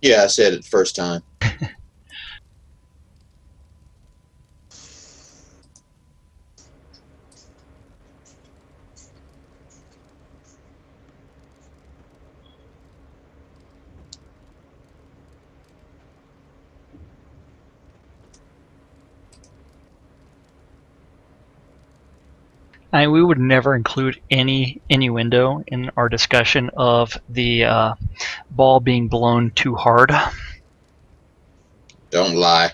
Yeah, I said it the first time. We would never include any innuendo in our discussion of the ball being blown too hard. Don't lie.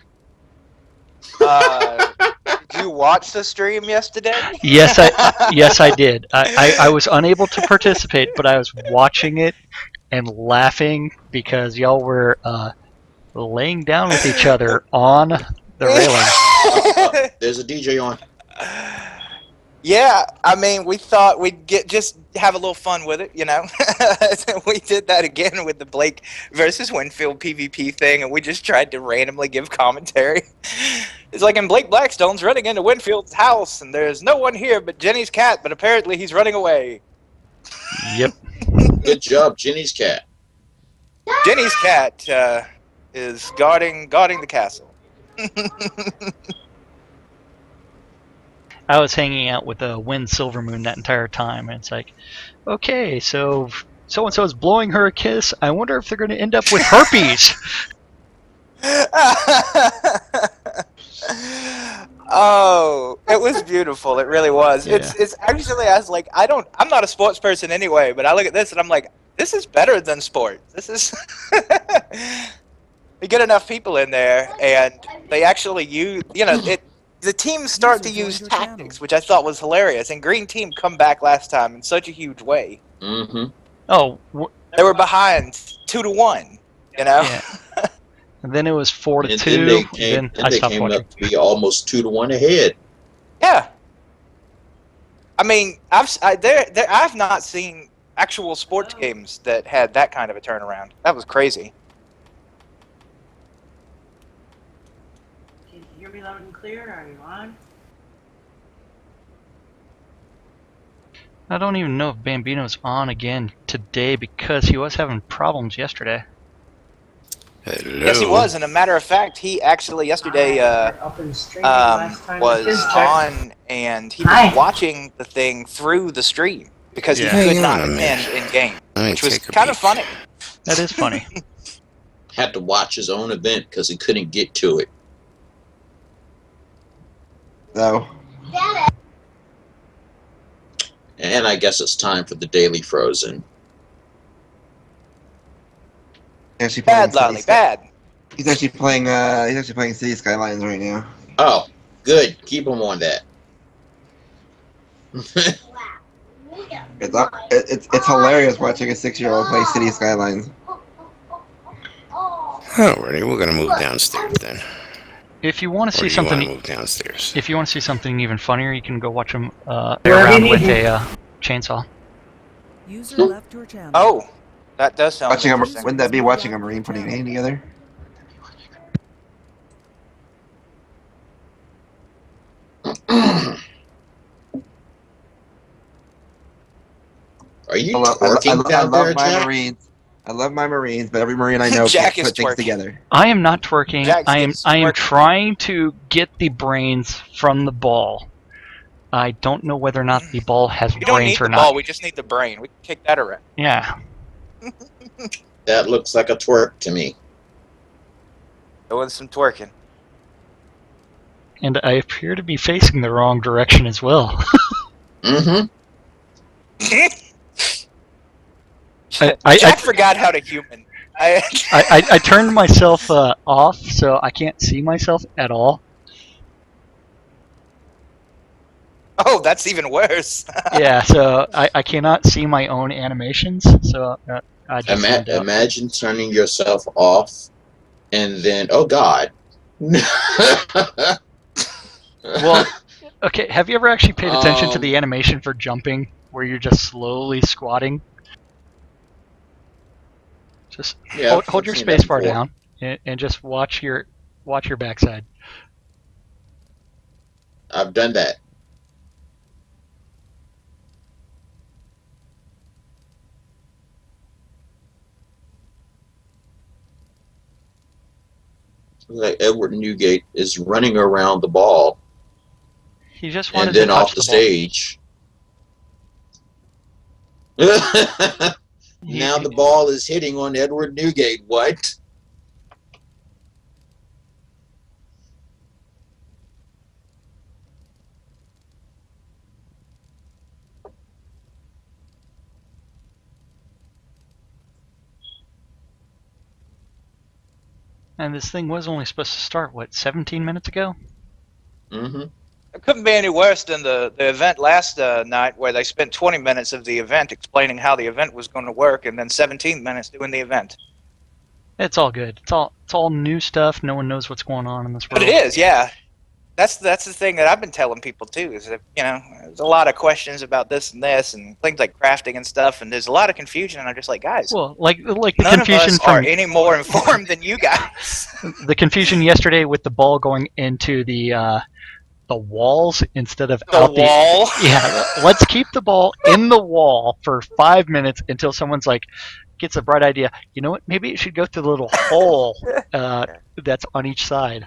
Did you watch the stream yesterday? Yes, I did. I was unable to participate, but I was watching it and laughing because y'all were laying down with each other on the railing. There's a DJ on. Yeah, I mean, we thought we'd just have a little fun with it, you know. We did that again with the Blake versus Winfield PvP thing, and we just tried to randomly give commentary. It's like, and Blake Blackstone's running into Winfield's house, and there's no one here but Jenny's cat, but apparently he's running away. Yep. Good job, Jenny's cat. Jenny's cat is guarding the castle. I was hanging out with Win Silvermoon that entire time, and it's like, okay, so and so is blowing her a kiss. I wonder if they're going to end up with herpes. Oh, it was beautiful. It really was. Yeah. It's actually, I was like, I'm not a sports person anyway, but I look at this and I'm like, this is better than sports. This is you get enough people in there and they actually use, the teams start to use tactics, which I thought was hilarious. And Green Team come back last time in such a huge way. Mm-hmm. Oh, they were behind 2-1. You know. Yeah. And then it was 4-2. Then they came up to be almost 2-1 ahead. Yeah. I mean, I've not seen actual sports games that had that kind of a turnaround. That was crazy. Can you hear me loud and clear? Are you on? I don't even know if Bambino's on again today because he was having problems yesterday. Hello. Yes, he was. And a matter of fact, he actually yesterday was on, and he was watching the thing through the stream because he could not attend in game, which was kind of funny. That is funny. Had to watch his own event because he couldn't get to it. No. And I guess it's time for the Daily Frozen. Actually bad, Lolly, bad. He's actually playing City Skylines right now. Oh, good. Keep him on that. It's hilarious watching a 6-year-old play City Skylines. Alrighty, we're gonna move downstairs then. If you want to see something, move downstairs. If you want to see something even funnier, you can go watch him around with a chainsaw. User left your channel. Oh. That does sound wouldn't that be watching a Marine putting a game together? Are you twerking down there, Jack? Marines. I love my Marines, but every Marine I know Jack can't put things together. I am not twerking. I am twerking. trying to get the brains from the ball. I don't know whether or not the ball has brains or not. We don't need the ball. We just need the brain. We can kick that around. Yeah. That looks like a twerk to me. Doing some twerking. And I appear to be facing the wrong direction as well. Mm-hmm. Jack forgot how to human. I turned myself off, so I can't see myself at all. Oh, that's even worse. Yeah, so I cannot see my own animations, so I just imagine turning yourself off, and then, oh God. Well, okay, have you ever actually paid attention to the animation for jumping, where you're just slowly squatting? Just hold your spacebar down and just watch your backside. I've done that. Like Edward Newgate is running around the ball He just wanted and to then touch off the the ball. stage. He, Now the ball is hitting on Edward Newgate. What? and this thing was only supposed to start, what, 17 minutes ago? Mm-hmm. It couldn't be any worse than the event last night, where they spent 20 minutes of the event explaining how the event was going to work, and then 17 minutes doing the event. It's all good. It's all new stuff. No one knows what's going on in this But world. it is, yeah. That's the thing that I've been telling people too, is that, you know, there's a lot of questions about this and things like crafting and stuff, and there's a lot of confusion, and I'm just like, guys, Well, like the none of confusion us are from any more informed than you guys. the confusion yesterday with the ball going into the walls instead of The out wall. Yeah, let's keep the ball in the wall for 5 minutes until someone's like gets a bright idea. You know what? Maybe it should go through the little hole that's on each side.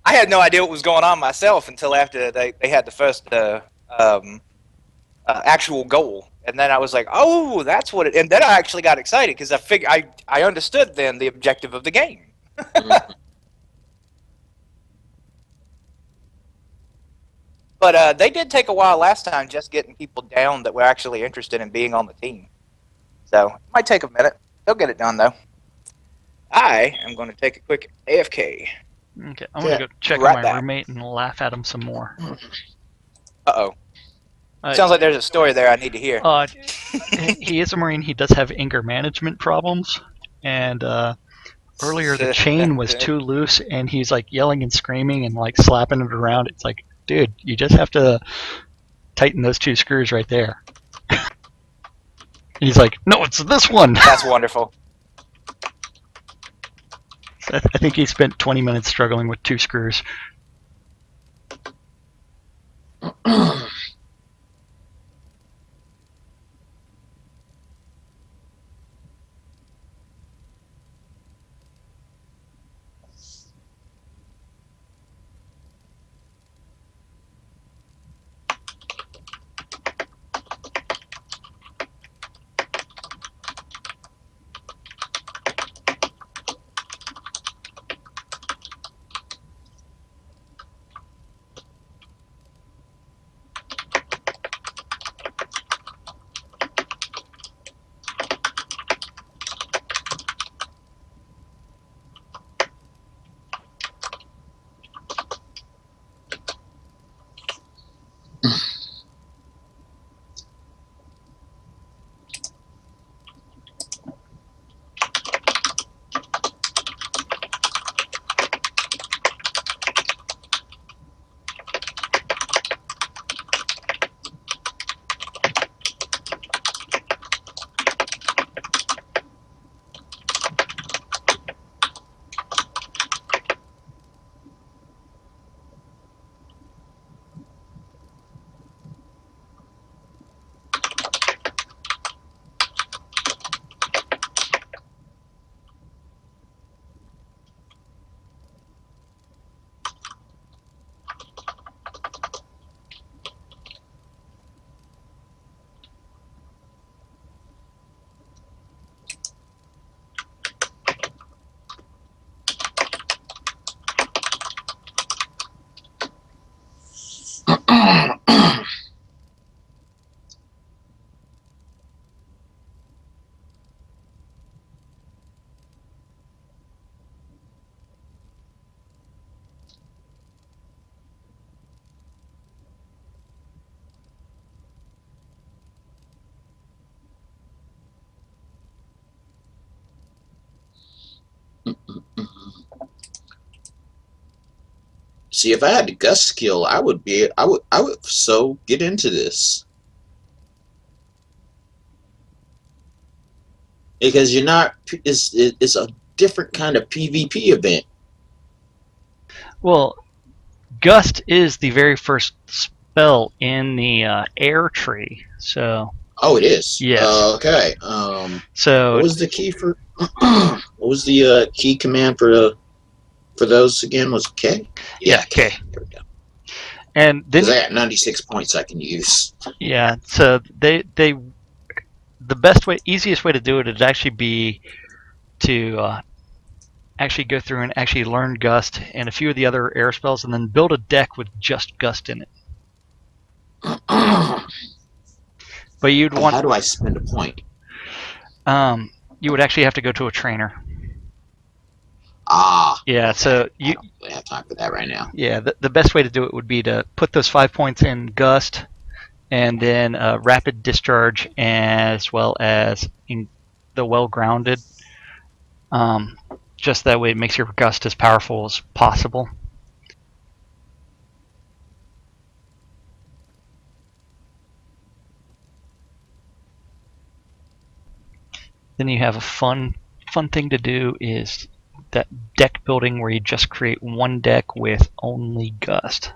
I had no idea what was going on myself until after they had the first actual goal, and then I was like, oh, that's what it. And then I actually got excited because I understood then the objective of the game. Mm-hmm. But they did take a while last time just getting people down that were actually interested in being on the team. So it might take a minute. They'll get it done though. I am going to take a quick AFK. Okay, I'm gonna go check Right on my back. roommate and laugh at him some more. Uh-oh. Sounds like there's a story there I need to hear. He is a Marine. He does have anger management problems, and earlier the chain was too loose, and he's like yelling and screaming and like slapping it around. It's like, dude, you just have to tighten those 2 screws right there. He's like, no, it's this one. That's wonderful. I think he spent 20 minutes struggling with 2 screws. See, if I had the gust skill, I would so get into this. Because you're not, it's a different kind of PvP event. Well, Gust is the very first spell in the air tree, so Oh, it is. Yes. Okay. so What was the key for? What What was the key command for those again? Was it K? Yeah, K. There we go. And then Because I got 96 points I can use. yeah, so they the best way, easiest way to do it would actually be to actually go through and actually learn Gust and a few of the other air spells, and then build a deck with just Gust in it. But you'd want. How do I spend a point? You would actually have to go to a trainer. Yeah, okay. so I don't really have time for that right now. Yeah, the best way to do it would be to put those 5 points in Gust, and then Rapid Discharge, as well as in the Well Grounded. Just that way it makes your Gust as powerful as possible. Then you have a fun thing to do is that deck building where you just create one deck with only Gust.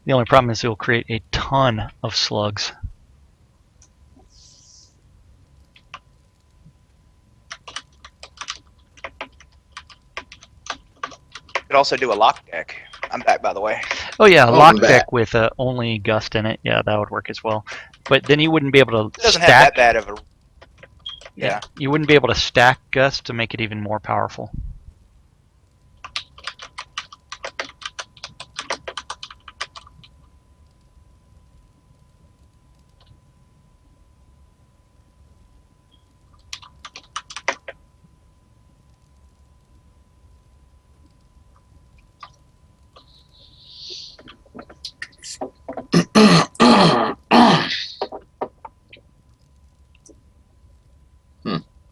The only problem is it will create a ton of slugs. Could also do a lock deck. I'm back, by the way. Oh yeah, a Oh, lock I'm back. deck with only Gust in it. Yeah, that would work as well. But then you wouldn't be able to It doesn't stack. have that bad of a. Yeah. You wouldn't be able to stack Gust to make it even more powerful.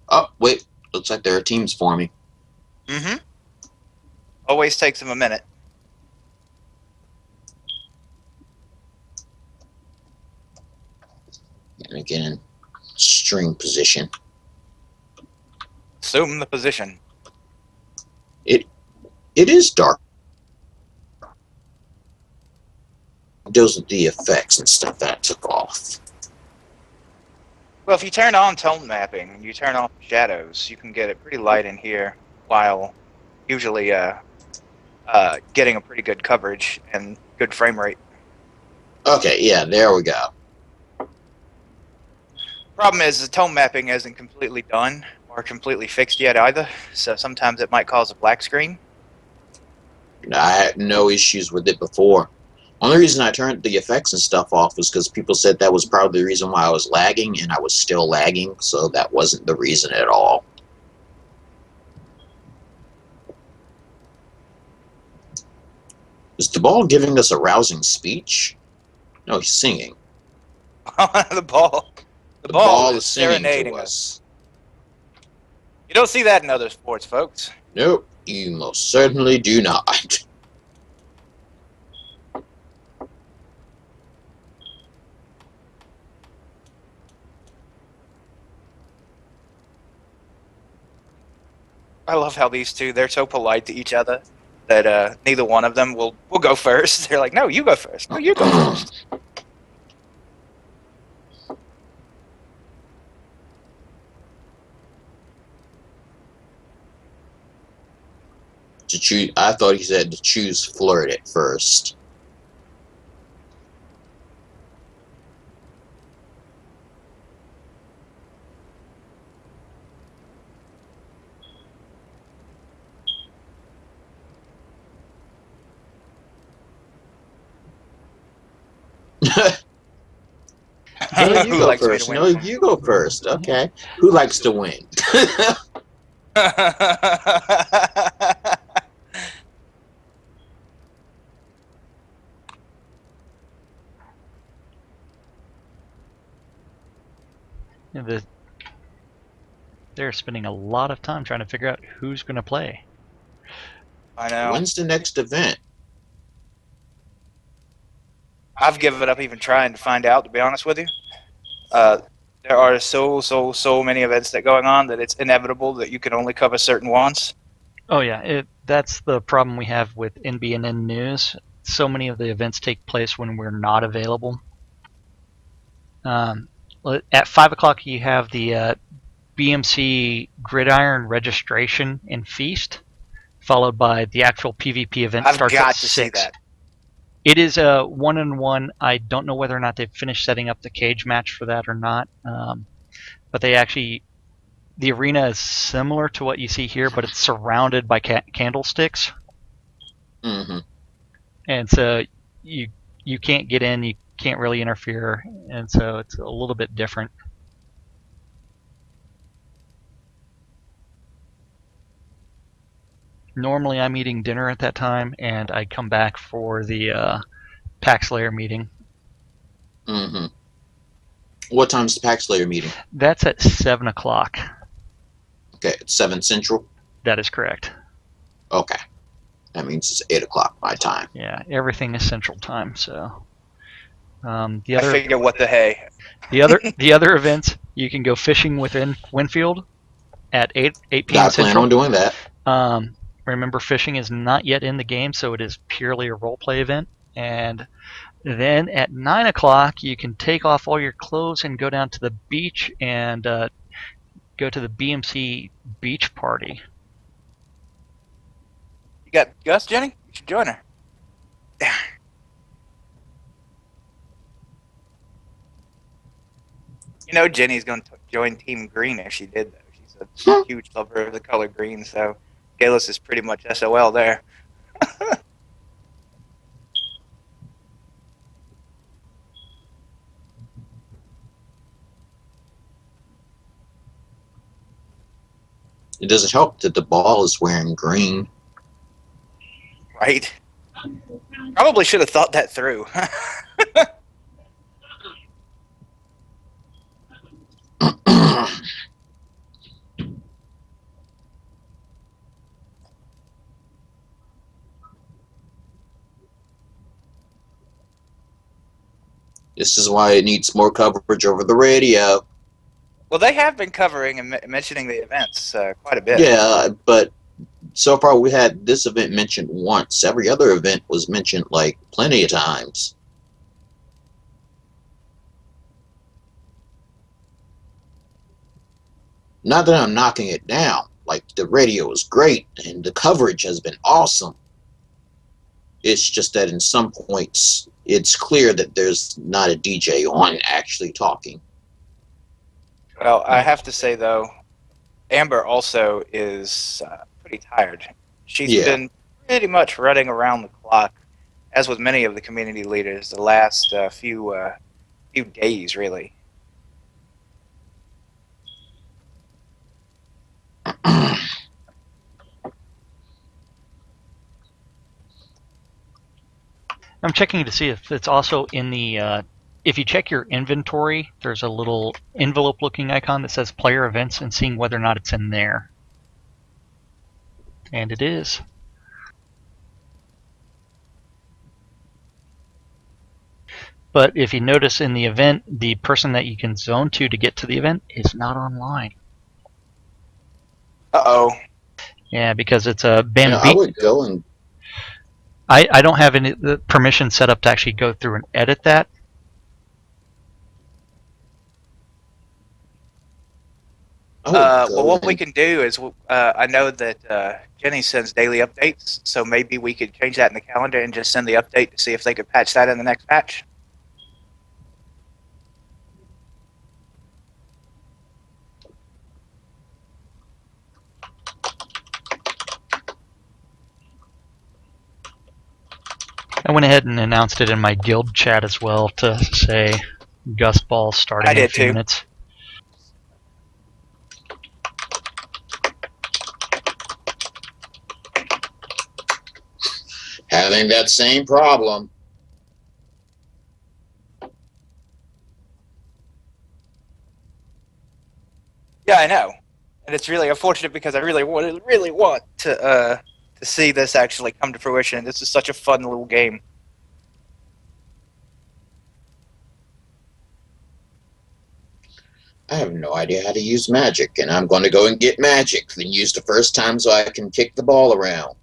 Oh, wait. Looks like there are teams forming. Mm-hmm. Always takes them a minute. And again, in string position. Assume the position. It is dark. Those are the effects and stuff that I took off. Well, if you turn on tone mapping and you turn off shadows, you can get it pretty light in here while usually getting a pretty good coverage and good frame rate. Okay, yeah, there we go. Problem is the tone mapping isn't completely done or completely fixed yet either, so sometimes it might cause a black screen. I had no issues with it before. Only reason I turned the effects and stuff off was because people said that was probably the reason why I was lagging, and I was still lagging, so that wasn't the reason at all. Is the ball giving us a rousing speech? No, he's singing. The ball. The ball is singing serenading to us. us. You don't see that in other sports, folks. Nope, you most certainly do not. I love how these two, they're so polite to each other that neither one of them will go first. They're like, no, you go first. No, you go first. To choose, I thought he said to choose flirt at first. No, you Who go likes me to first. win? No, you go first. Okay. Who likes to win? They're spending a lot of time trying to figure out who's going to play. I know. When's the next event? I've given up even trying to find out, to be honest with you. There are so many events that are going on that it's inevitable that you can only cover certain ones. Oh yeah, that's the problem we have with NBNN News. So many of the events take place when we're not available. At 5 o'clock, you have the BMC Gridiron Registration and Feast, followed by the actual PvP event I've starts got at to see 6. that. It is a 1-on-1. I don't know whether or not they've finished setting up the cage match for that or not. But they actually, the arena is similar to what you see here, but it's surrounded by candlesticks, Mm-hmm. and so you can't get in, you can't really interfere, and so it's a little bit different. Normally, I'm eating dinner at that time, and I come back for the Pack Slayer meeting. Mm-hmm. What time's the Pack Slayer meeting? That's at 7 o'clock. Okay, it's 7 Central. That is correct. Okay, that means it's 8 o'clock my time. Yeah, everything is Central Time. So the I other figure what the hey. the other events, you can go fishing within Winfield at 8 p.m. I plan Central. on doing that. Remember, fishing is not yet in the game, so it is purely a role-play event. And then at 9 o'clock, you can take off all your clothes and go down to the beach and go to the BMC beach party. You got Gus, Jenny? You should join her. You know Jenny's going to join Team Green if she did, though. She's a huge lover of the color green, so Galus is pretty much SOL there. It doesn't help that the ball is wearing green. Right? Probably should have thought that through. This is why it needs more coverage over the radio. Well, they have been covering and mentioning the events quite a bit. Yeah, but so far we had this event mentioned once. Every other event was mentioned like plenty of times. Not that I'm knocking it down. Like, the radio is great and the coverage has been awesome. It's just that in some points it's clear that there's not a DJ on actually talking. Well, I have to say, though, Amber also is pretty tired. She's been pretty much running around the clock, as with many of the community leaders, the last few days, really. I'm checking to see if it's also in the. If you check your inventory, there's a little envelope-looking icon that says Player Events, and seeing whether or not it's in there. And it is. But if you notice in the event, the person that you can zone to get to the event is not online. Uh-oh. Yeah, because it's a Bambino. I would go and... I don't have any permission set up to actually go through and edit that. Well, what we can do is, I know that Jenny sends daily updates, so maybe we could change that in the calendar and just send the update to see if they could patch that in the next patch. I went ahead and announced it in my guild chat as well to say GUST BALL starting in a few minutes. Having that same problem. Yeah, I know, and it's really unfortunate because I really want to see this actually come to fruition. This is such a fun little game. I have no idea how to use magic, and I'm going to go and get magic, then use the first time so I can kick the ball around.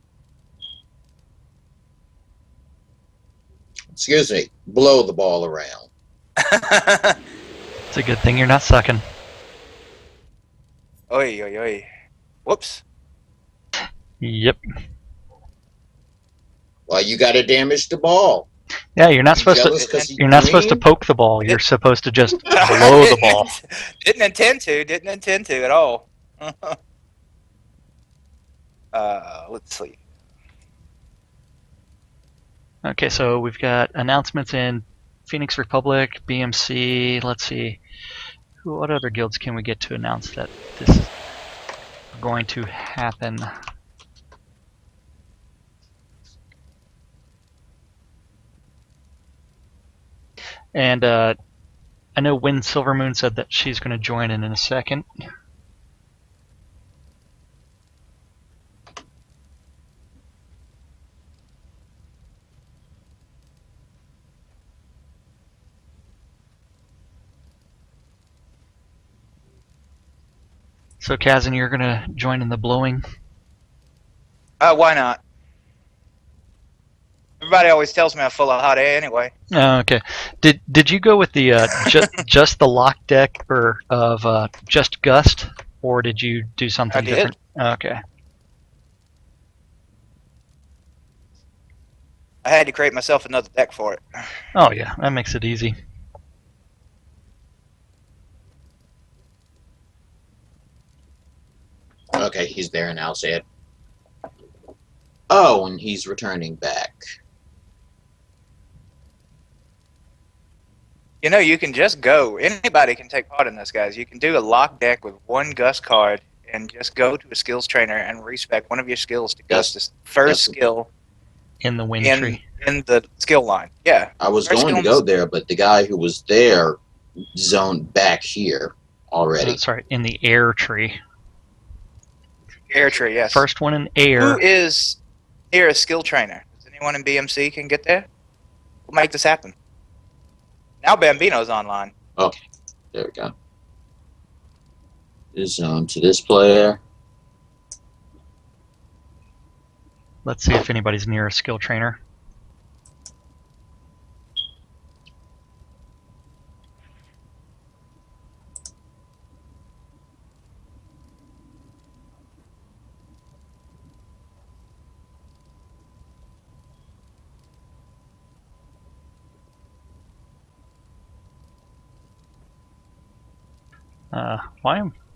Excuse me, blow the ball around. It's a good thing you're not sucking. Oi, oi, oi. Whoops. Yep. Well, you got to damage the ball. Yeah, you're not You supposed to. jealous because he's You're not supposed to green? poke the ball. You're It- supposed to just I blow the ball. didn't intend to. Didn't intend to at all. Let's see. Okay, so we've got announcements in Phoenix Republic, BMC. Let's see. What other guilds can we get to announce that this is going to happen? And I know Win Silvermoon said that she's going to join in a second. So, Kazan, you're going to join in the blowing? Why not? Everybody always tells me I'm full of hot air anyway. Oh, okay. Did you go with the just the lock deck or of just Gust, or did you do something I did. different? Okay. I had to create myself another deck for it. Oh yeah, that makes it easy. Okay, he's there now, Sad. Oh, and he's returning back. You know, you can just go. Anybody can take part in this, guys. You can do a lock deck with one Gust card and just go to a skills trainer and respec one of your skills to Gust's first skill In the wind in tree. the skill line. Yeah. I was First going to skill go there, but the guy who was there zoned back here already. Sorry, in the air tree. Air tree, yes. First one in air. Who is here a skill trainer? Does anyone in BMC can get there? We'll make this happen. Now Bambino's online. Okay, there we go. Is to this player. Let's see if anybody's near a skill trainer.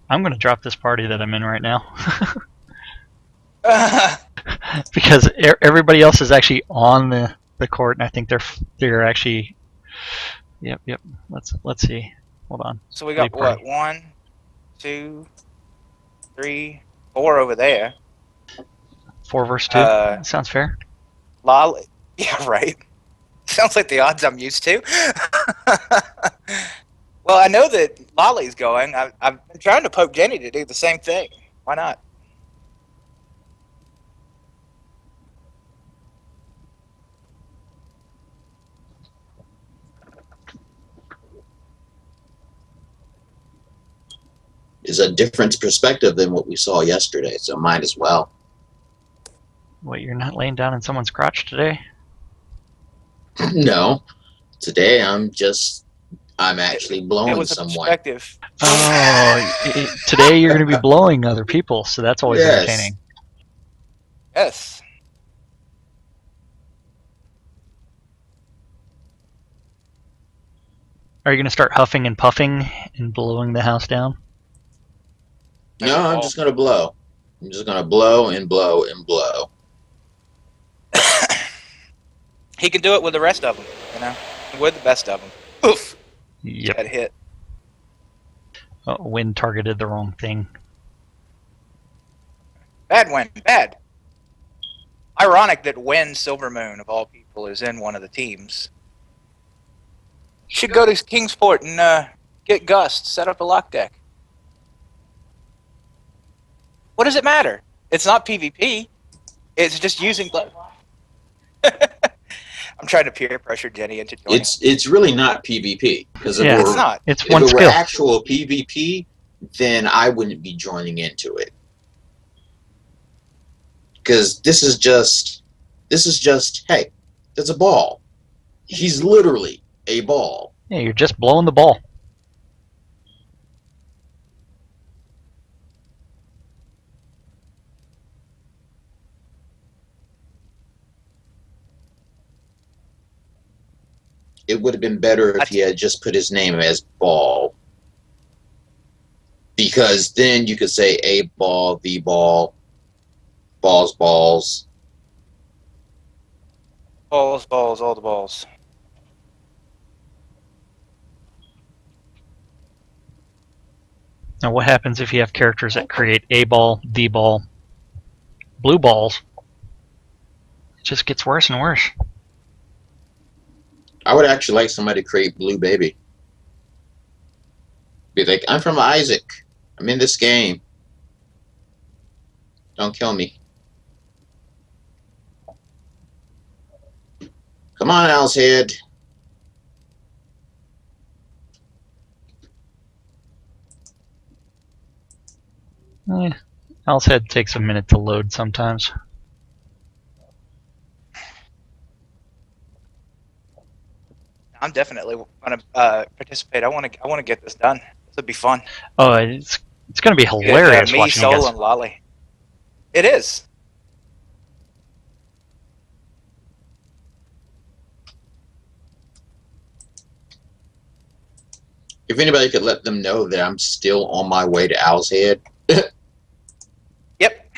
I'm going to drop this party that I'm in right now. Because everybody else is actually on the court, and I think they're actually. Yep. Let's see. Hold on. So we got what? 1, 2, 3, 4 over there. 4 versus 2. Sounds fair. Lolly. Yeah, right. Sounds like the odds I'm used to. Well, I know that Lolly's going. I've been trying to poke Jenny to do the same thing. Why not? Is a different perspective than what we saw yesterday, so might as well. Wait, you're not laying down in someone's crotch today? No, today I'm actually blowing It was a someone. perspective. Oh, today you're going to be blowing other people, so that's always entertaining. Yes. Are you going to start huffing and puffing and blowing the house down? No, I'm just gonna blow. I'm just gonna blow and blow and blow. He can do it with the rest of them, you know? With the best of them. Poof! Yep. That hit. Oh, wind targeted the wrong thing. Bad win. Bad. Ironic that Win Silvermoon, of all people, is in one of the teams. Should go to Kingsport and get Gust, set up a lock deck. What does it matter? It's not PvP. It's just using... I'm trying to peer pressure Jenny into joining. It's really not PvP because Yeah, It's not. It's if one it were skill. actual PvP, then I wouldn't be joining into it. Because this is just hey, there's a ball. He's literally a ball. Yeah, you're just blowing the ball. it would have been better if he had just put his name as Ball. Because then you could say a ball, the ball, balls, balls. Balls, balls, all the balls. Now, what happens if you have characters that create a ball, the ball, blue balls? It just gets worse and worse. I would actually like somebody to create Blue Baby. Be like, I'm from Isaac. I'm in this game. Don't kill me. Come on, Owl's Head. Owl's Head takes a minute to load sometimes. I'm definitely going to participate. I want to get this done. This would be fun. Oh, it's going to be hilarious Me, watching you Soul, guys. and Lolly. It is. If anybody could let them know that I'm still on my way to Owl's Head. Yep.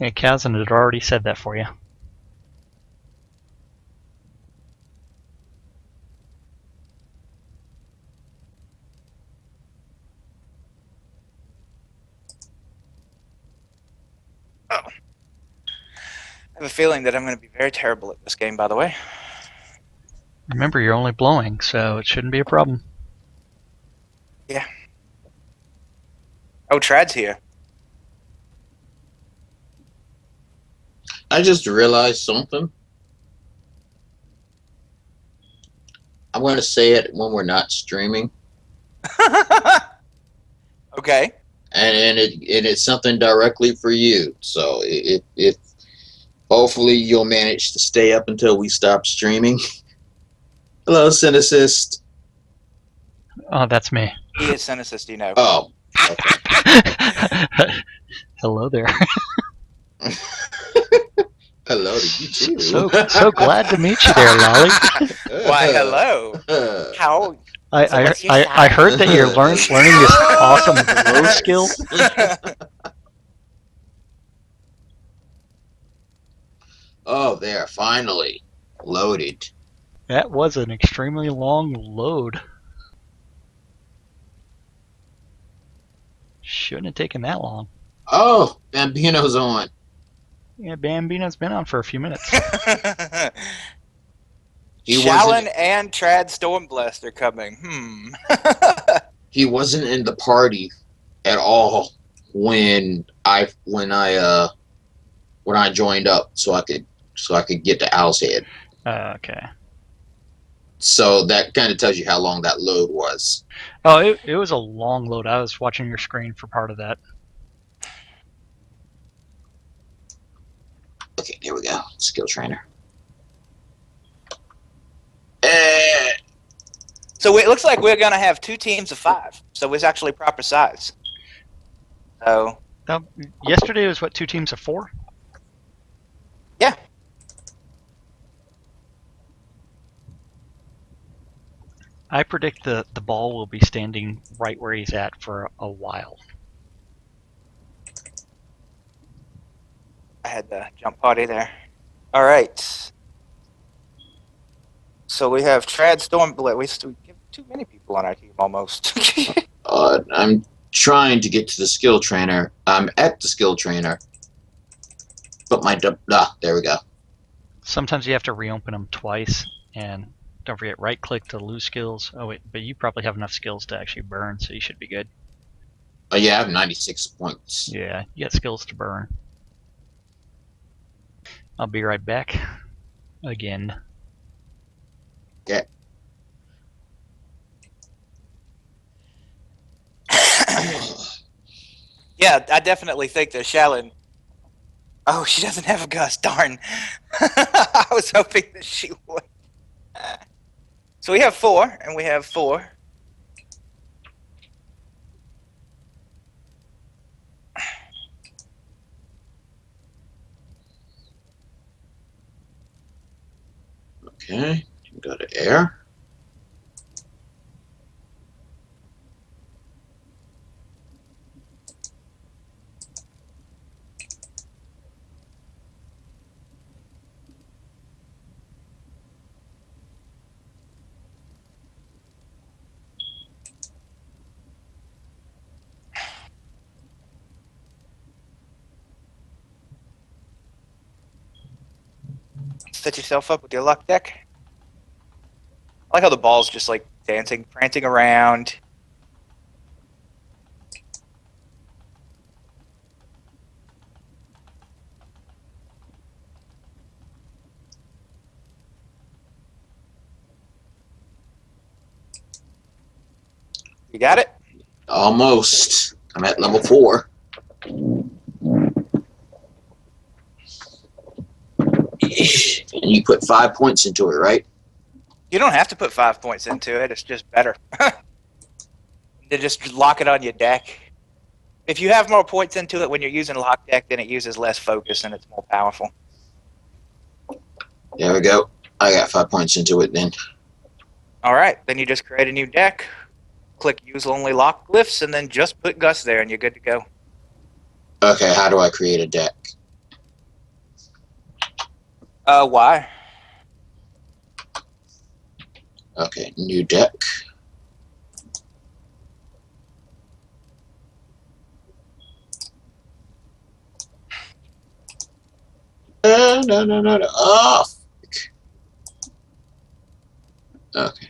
Yeah, Kazan had already said that for you. Oh. I have a feeling that I'm going to be very terrible at this game, by the way. Remember, you're only blowing, so it shouldn't be a problem. Yeah. Oh, Trad's here. I just realized something. I'm going to say it when we're not streaming. Okay. And it's something directly for you. So it hopefully you'll manage to stay up until we stop streaming. Hello, Cynicist. Oh, that's me. He is Cynicist, you know. Oh, okay. Hello there. Hello to you too. So glad to meet you there, Lolly. Why, hello. How? I heard that you're learning this awesome glow skill. Oh, there, finally loaded. That was an extremely long load. Shouldn't have taken that long. Oh, Bambino's on. Yeah, Bambino's been on for a few minutes. Shallen and Trad Stormblast are coming. He wasn't in the party at all when I joined up, so I could get to Owl's Head. Okay. So that kind of tells you how long that load was. Oh, it was a long load. I was watching your screen for part of that. Okay, there we go. Skill trainer. So it looks like we're going to have 2 teams of 5. So it's actually proper size. So. Yesterday was what, 2 teams of 4? Yeah. I predict the ball will be standing right where he's at for a while. I had the jump party there. All right. So we have Trad Stormblade. We give too many people on our team almost. I'm trying to get to the skill trainer. I'm at the skill trainer. But there we go. Sometimes you have to reopen them twice, and don't forget, right-click to lose skills. Oh wait, but you probably have enough skills to actually burn, so you should be good. Oh yeah, I have 96 points. Yeah, you got skills to burn. I'll be right back. Again. Yeah. Yeah, I definitely think that Shallen. Oh, she doesn't have a Gust. Darn. I was hoping that she would. So we have 4, and we have 4. Okay, go to air. Set yourself up with your luck deck. I like how the ball's just like dancing, prancing around. You got it? Almost. I'm at level 4. And you put 5 points into it, right? You don't have to put 5 points into it. It's just better. To just lock it on your deck. If you have more points into it when you're using lock deck, then it uses less focus and it's more powerful. There we go. I got 5 points into it then. All right, then you just create a new deck, click use only lock glyphs, and then just put Gust there and you're good to go. Okay, how do I create a deck? Why? Okay, new deck. No. Oh, okay.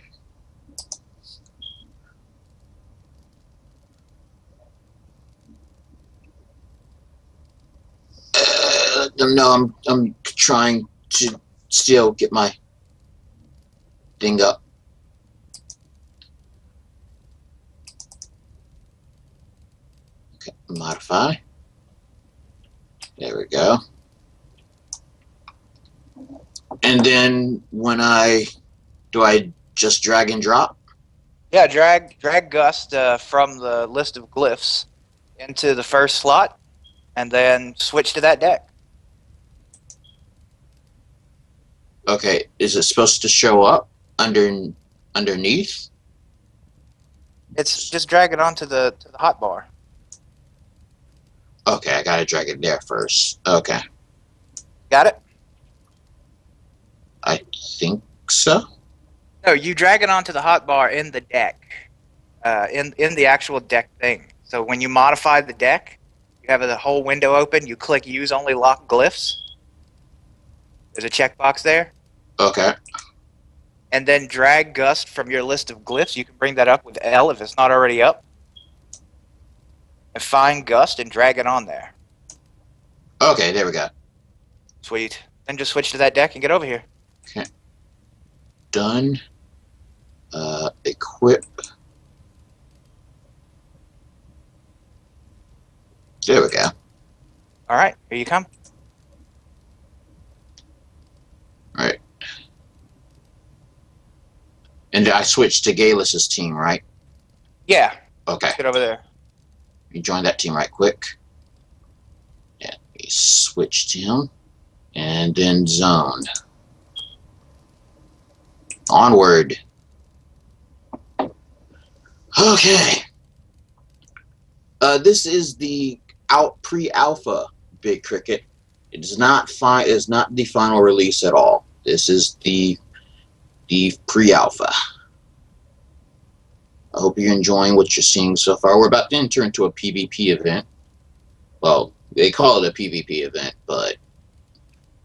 No, I'm trying to still get my thing up. Okay, modify. There we go. And then when do I just drag and drop? Yeah, drag Gust from the list of glyphs into the first slot, and then switch to that deck. Okay, is it supposed to show up underneath? It's just drag it onto the hotbar. Okay, I gotta drag it there first. Okay, Got it? I think so. No, you drag it onto the hotbar in the deck, in the actual deck thing. So when you modify the deck, you have the whole window open. You click use only lock glyphs. There's a checkbox there, Okay, and then drag Gust from your list of glyphs. You can bring that up with L if it's not already up, and find Gust and drag it on there. okay, there we go. Sweet. Then just switch to that deck and get over here. Okay, done. Equip. There we go. All right, here you come. All right. And I switched to Galus's team, right? Yeah, Okay. get over there. You join that team right quick. Yeah, we switched him. And then zone. Onward. Okay. This is the pre-alpha Big Cricket. It is not the final release at all. This is the pre-alpha. I hope you're enjoying what you're seeing so far. We're about to enter into a PvP event. Well, they call it a PvP event, but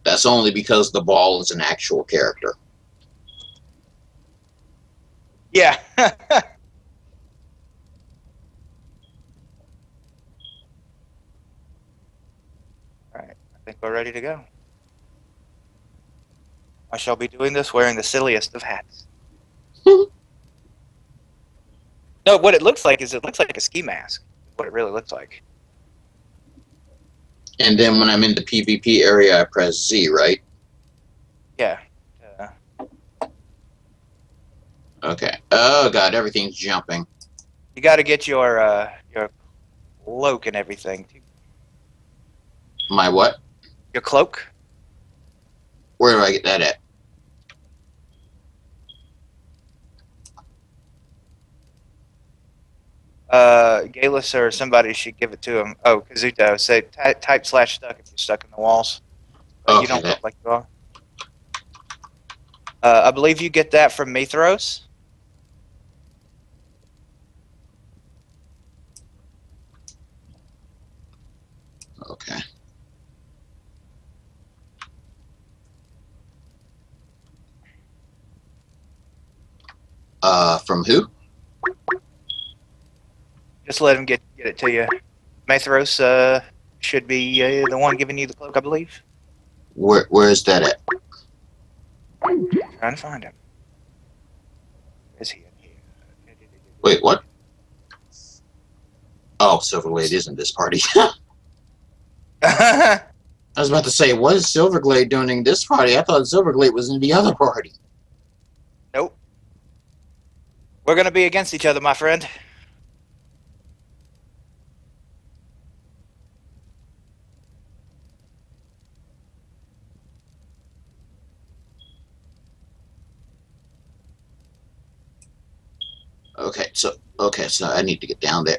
that's only because the ball is an actual character. Yeah. All right, I think we're ready to go. I shall be doing this wearing the silliest of hats. No, what it looks like is it looks like a ski mask. What it really looks like. And then when I'm in the PvP area, I press Z, right? Yeah. Okay. Oh god, everything's jumping. You got to get your cloak and everything. My what? Your cloak. Where do I get that at? Galus or somebody should give it to him. Oh, Kazuto, say type slash stuck if you're stuck in the walls. But you Okay, don't look like you are. I believe you get that from Mithros. okay. From who? Just let him get it to you. Mithros should be the one giving you the cloak, I believe. Where is that at? Trying to find him. Where is he in here? Wait, what? Oh, Silverglade is in this party. I was about to say, what is Silverglade doing in this party? I thought Silverglade was in the other party. Nope. We're gonna be against each other, my friend. Okay, so I need to get down there.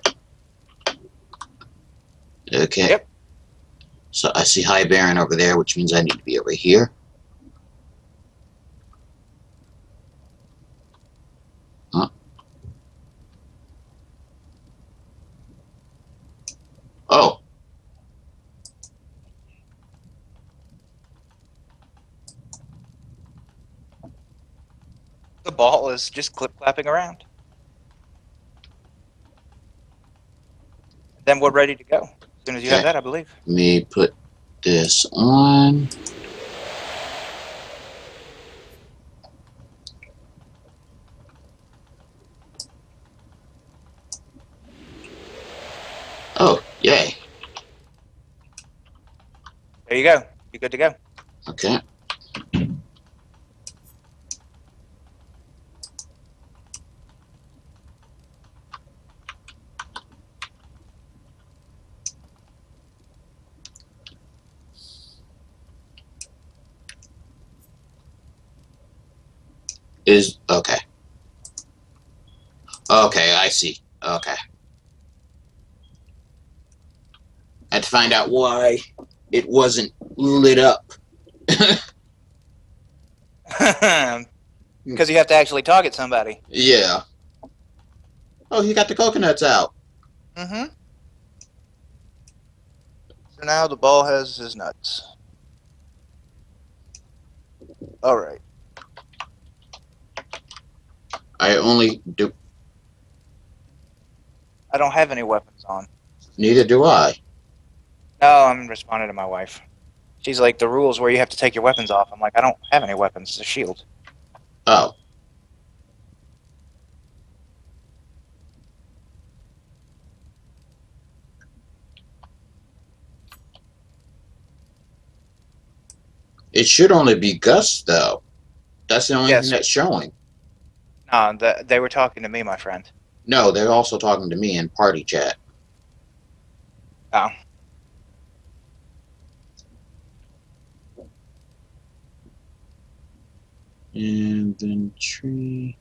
Okay. Yep. So I see High Baron over there, which means I need to be over here. Huh? Oh. The ball is just clip clapping around. Then we're ready to go. As soon as you have Okay. that, I believe. Let me put this on. Oh, yay. There you go. You're good to go. Okay. Is okay. Okay, I see. Okay. I had to find out why it wasn't lit up. Because you have to actually target somebody. Yeah. Oh, he got the coconuts out. Mm-hmm. So now the ball has his nuts. All right. I only do. I don't have any weapons on. Neither do I. No, I'm responding to my wife. She's like, the rules where you have to take your weapons off. I'm like, I don't have any weapons. It's a shield. Oh. It should only be Gus, though. That's the only Yes. thing that's showing. No, they were talking to me, my friend. No, they're also talking to me in party chat. Oh. Inventory.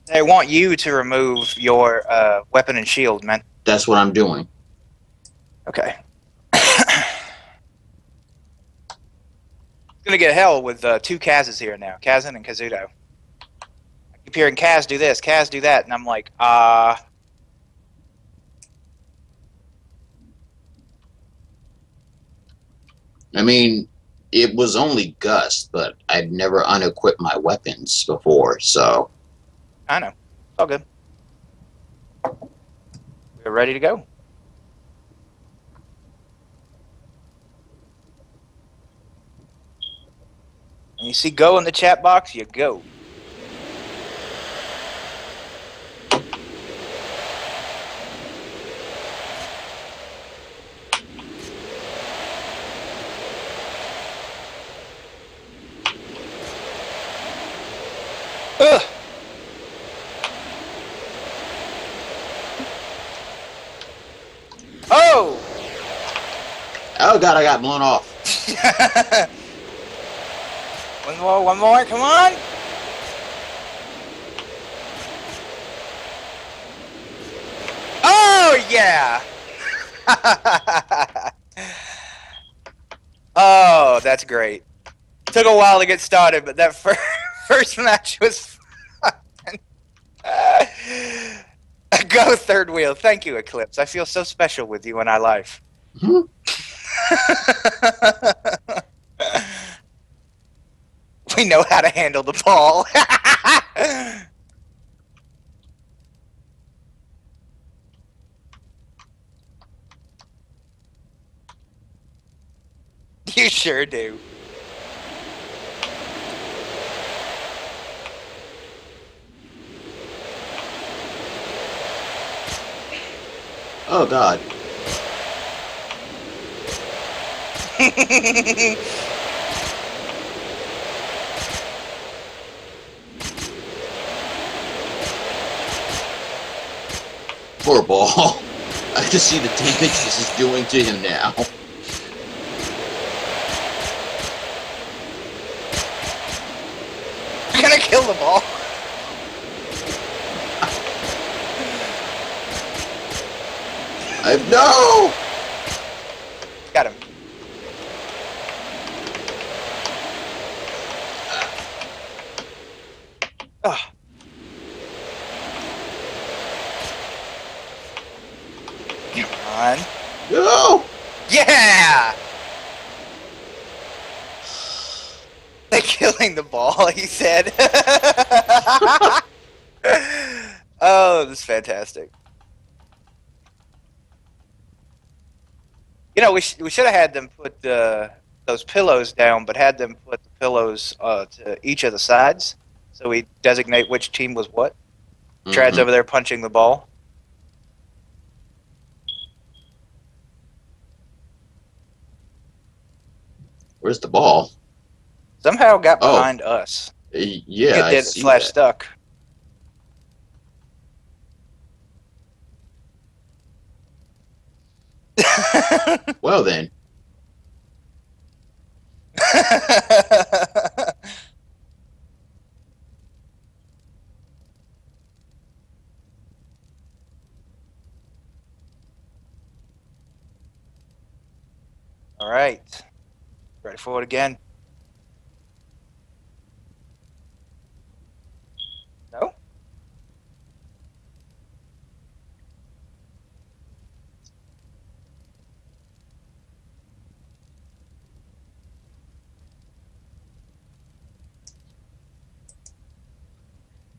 They want you to remove your weapon and shield, man. That's what I'm doing. Okay. It's gonna get hell with two Kazes here now, Kazan and Kazuto. I keep hearing Kaz do this, Kaz do that, and I'm like, I mean, it was only Gus, but I'd never unequipped my weapons before, so. know. It's all good. We're ready to go. When you see go in the chat box, you go. Ugh. Oh! Oh god, I got blown off. One more, come on! Yeah. Oh, that's great. Took a while to get started, but that first match was fun. Go third wheel. Thank you, Eclipse. I feel so special with you in our life. Hmm? We know how to handle the ball. You sure do. Oh God. Poor ball. I can see the damage this is doing to him now. You're gonna kill the ball. No! Got him. Oh. Come on. No! Yeah! They're killing the ball, he said. Oh, this is fantastic. You know, we should have had them put those pillows down, but had them put the pillows to each of the sides, so we designate which team was what. Trad's Mhm. over there punching the ball. Where's the ball? Somehow got Oh. behind us. Yeah, It I did see slash that. stuck. Well then. All right. Ready for it again? No?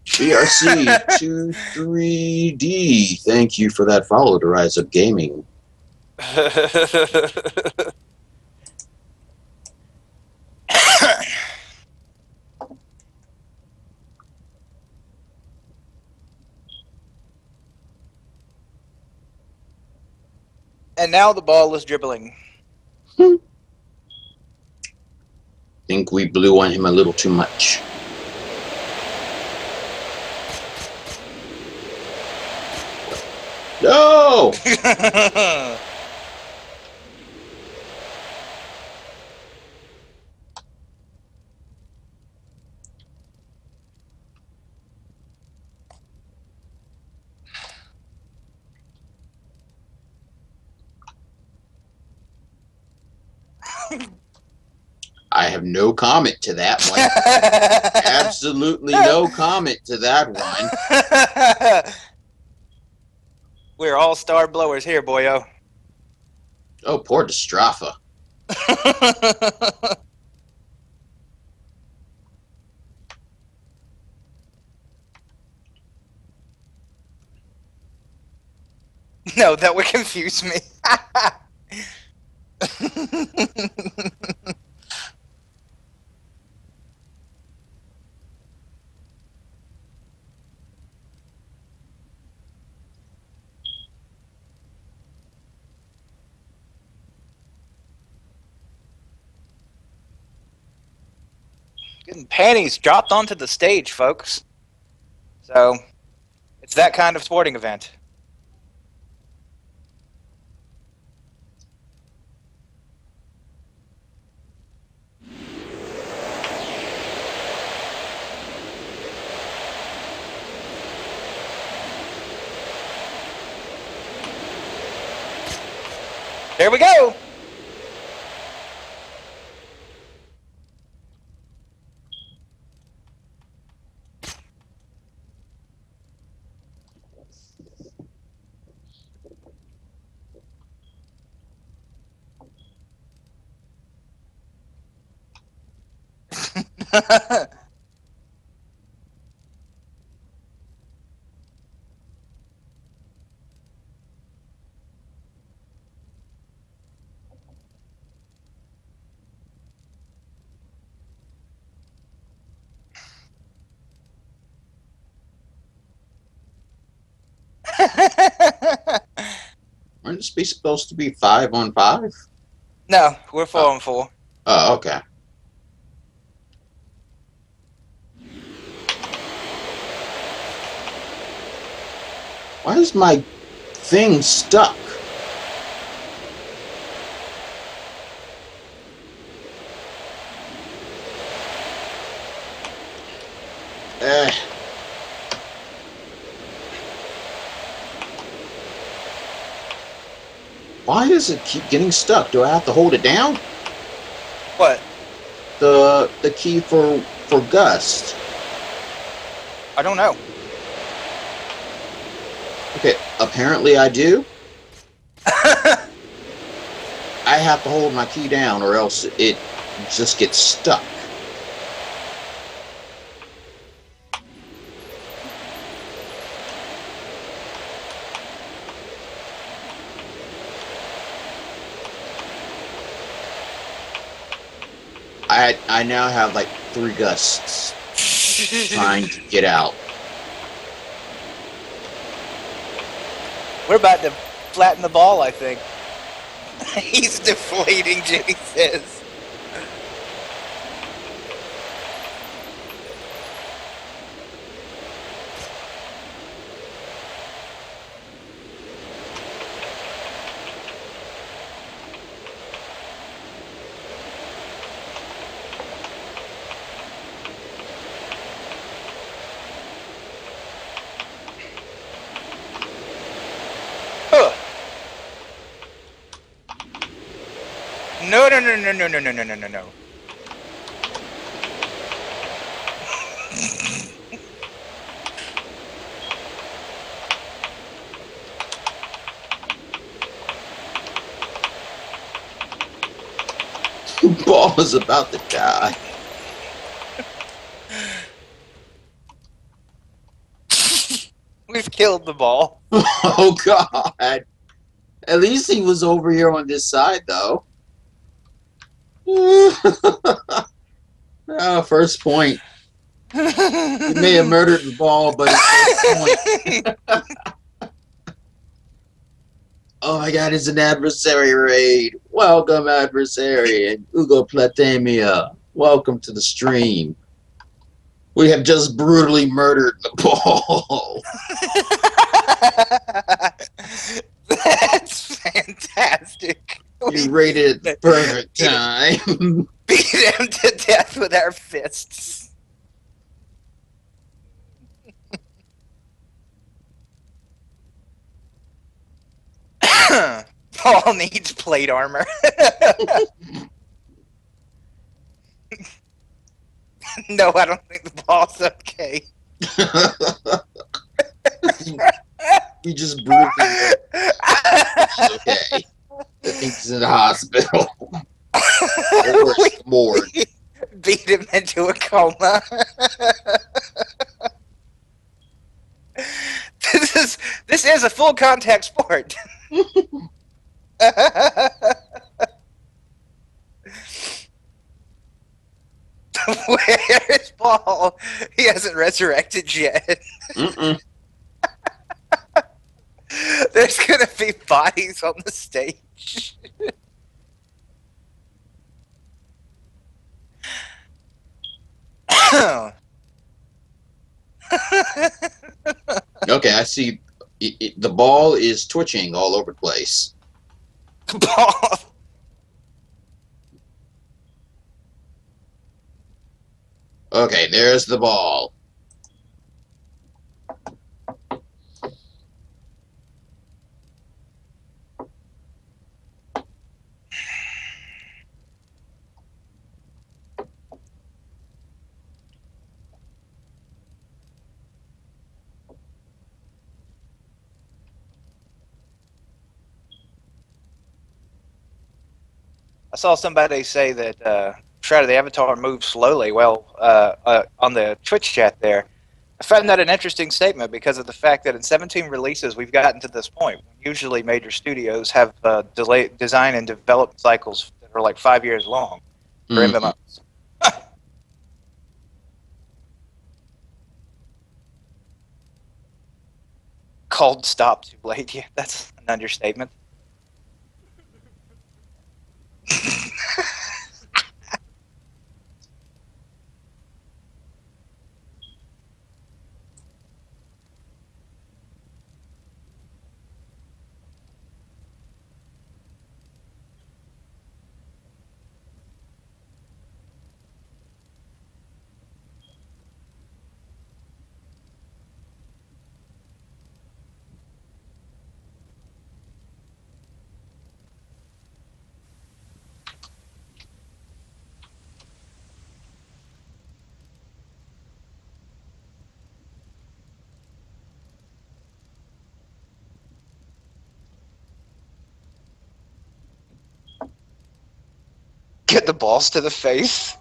BRC23D, thank you for that follow to Rise Up Gaming. And now the ball is dribbling. Think we blew on him a little too much. No! I have no comment to that one. Absolutely no comment to that one. We're all star blowers here, boyo. Oh, poor Distrafa. No, that would confuse me. Getting panties dropped onto the stage, folks. So, it's that kind of sporting event. Here we go. Aren't this be supposed to be 5-on-5? No, we're 4-on-4. Oh, okay. Why is my thing stuck? Eh. Why does it keep getting stuck? Do I have to hold it down? What? The key for Gust. I don't know. Okay, apparently I do. I have to hold my key down or else it just gets stuck. I now have like 3 gusts trying to get out. We're about to flatten the ball, I think. He's deflating, Jimmy says. Huh. No, no, no, no, no, no, no, no, no, no, no. Ball is about to die. We've killed the ball. Oh God! At least he was over here on this side, though. Oh, first point. You may have murdered the ball, but it's first point. Oh my God, it's an adversary raid. Welcome, adversary, and Ugo Platemia. Welcome to the stream. We have just brutally murdered the ball. That's fantastic. You raided at the perfect time. Beat him to death with our fists. Paul needs plate armor. No, I don't think the ball's okay. We just brutally murdered. It's okay. I think he's in the hospital. Or it's the morgue. Beat him into a coma. This is a full contact sport. Where's Paul? He hasn't resurrected yet. Mm-mm. There's gonna be bodies on the stage. Okay, I see. The ball is twitching all over the place. Paul. Okay, there's the ball. I saw somebody say that Shroud of the Avatar moves slowly. Well, on the Twitch chat there, I found that an interesting statement because of the fact that in 17 releases we've gotten to this point. Usually, major studios have design and development cycles that are like 5 years long for Mhm. MMOs. Called stop too late. Yeah, that's an understatement. Get the balls to the face.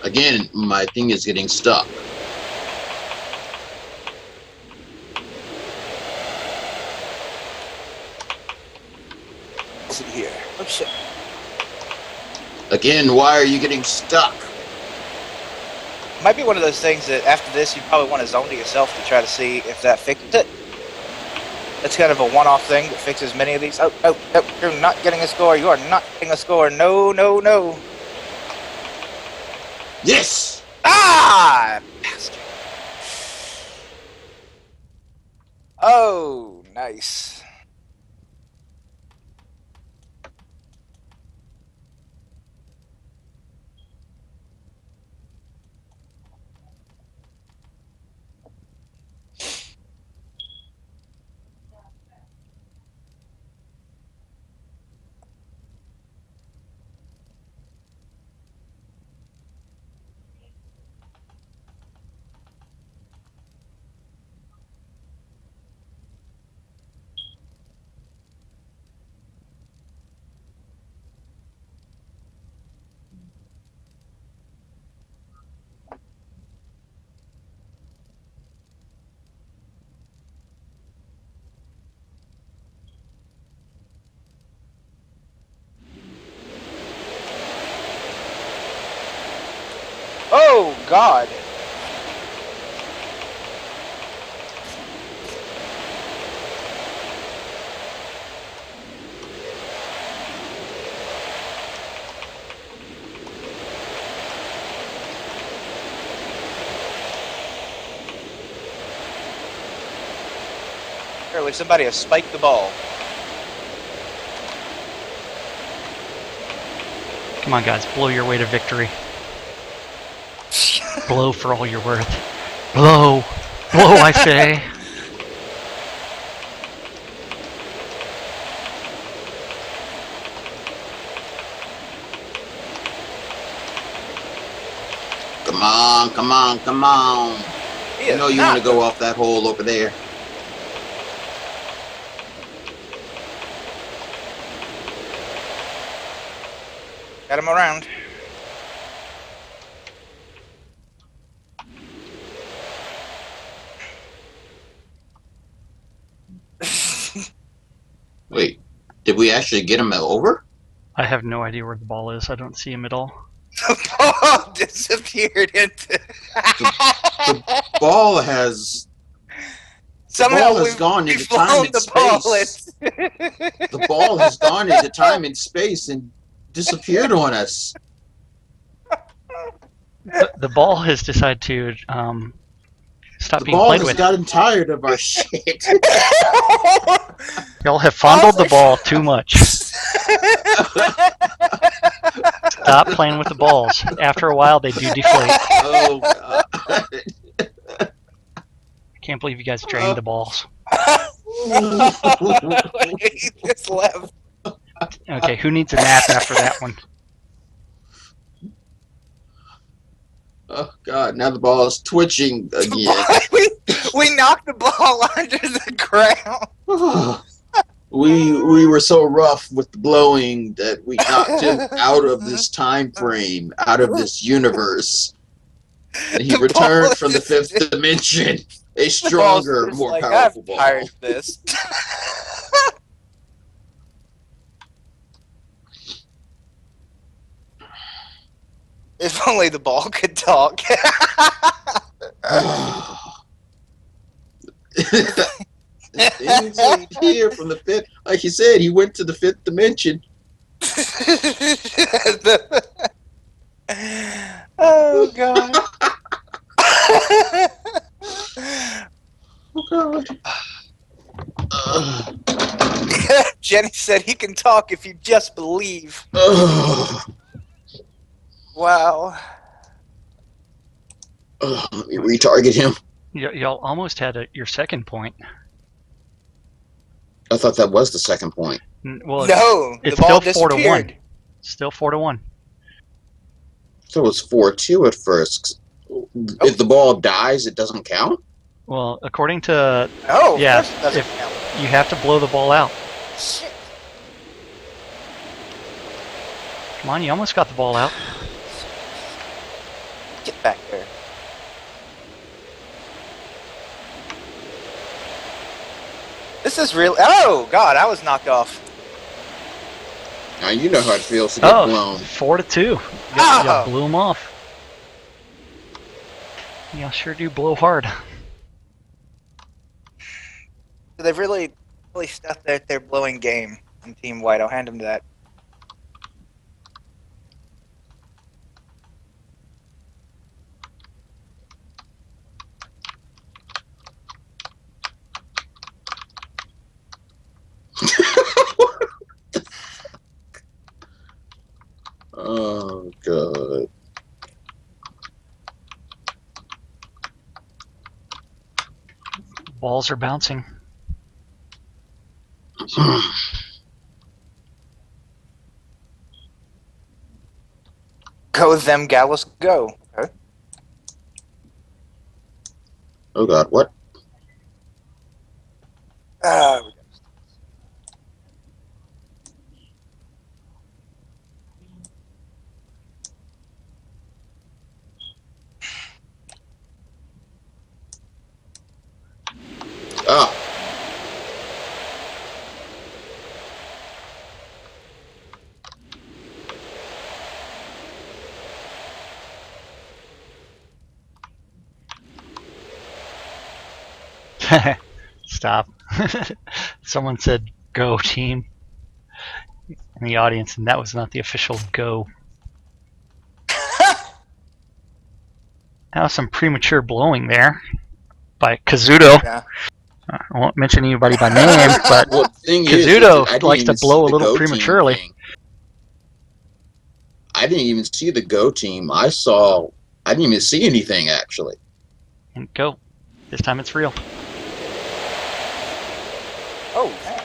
Again, my thing is getting stuck. Let's see here. Oh shit. Again, why are you getting stuck? Might be one of those things that after this you probably want to zone to yourself to try to see if that fixes it. That's kind of a one-off thing that fixes many of these. Oh, you're not getting a score. You are not getting a score. No, no, no. Yes! Ah! Bastard. Oh, nice. Oh, God. Apparently somebody has spiked the ball. Come on, guys, blow your way to victory. Blow for all you're worth. Blow! Blow, I say! Come on, come on, come on. He You is know you not want to go off that hole over there. Got him around. Wait, did we actually get him over? I have no idea where the ball is. I don't see him at all. The ball disappeared into. The ball has Somehow has we've gone into flown time and the ball. space. The ball has gone into time and space and disappeared on us. The ball has decided to stop The being ball played has with. gotten tired of our shit. Y'all have fondled the ball too much. Stop playing with the balls. After a while, they do deflate. Oh god. I can't believe you guys drained the balls. He just left. Okay, who needs a nap after that one? Oh god, now the ball is twitching again. we We knocked the ball under the ground. We were so rough with the blowing that we knocked him out of this time frame, out of this universe. And he The ball returned from the just- fifth dimension, a The ball's stronger, just more like, powerful I'm tired ball. of this. If only the ball could talk. This thing's ain't here from the fifth. Like you said, he went to the fifth dimension. Oh god. Oh God. Jenny said he can talk if you just believe. Ugh. Wow. Let me retarget him. Y'all almost had your second point. I thought that was the second point. Well, No, the it's ball still 4-1. disappeared. Still 4-1. So it was 4-2 at first. If the ball dies, it doesn't count? Well, according to Oh, of Yeah, course it doesn't if- count. you have to blow the ball out. Shit. Come on, you almost got the ball out. Get back there. This is real. Oh god, I was knocked off. Now you know how it feels to get Oh, blown. 4-2. Oh. Y'all blew him off. Y'all sure do blow hard. So they've really stuffed their blowing game in Team White. I'll hand them that. Oh God. Balls are bouncing. Go them Gallus, go. Okay. Oh God, what? Uh, Ah. Stop. Someone said go team in the audience, and that was not the official go. That was some premature blowing there by Kazuto. yeah. I won't mention anybody by name, but Well, the thing Kazuto is, I didn't likes to even blow see a the little go prematurely. team thing. I didn't even see the go team. I didn't even see anything actually. And go. This time it's real. Oh, man.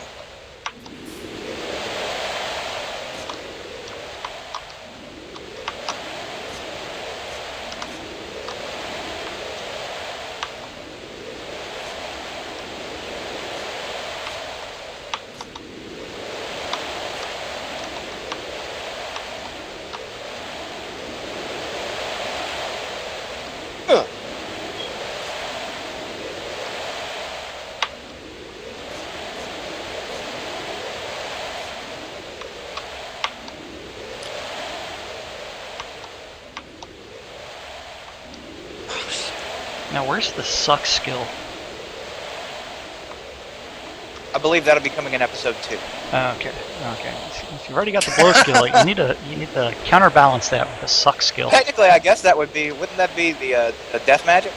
Now, where's the suck skill? I believe that'll be coming in episode 2. Okay. If you've already got the blow skill, you need to counterbalance that with a suck skill. Technically, I guess that would be. Wouldn't that be the death magic?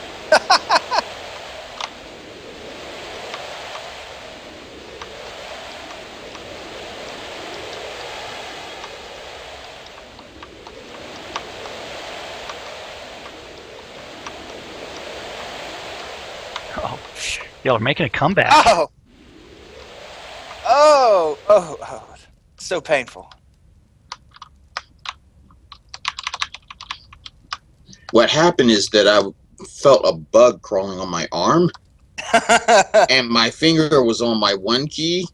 Oh, y'all are making a comeback. Oh. Oh. So painful. What happened is that I felt a bug crawling on my arm, and my finger was on my 1 key.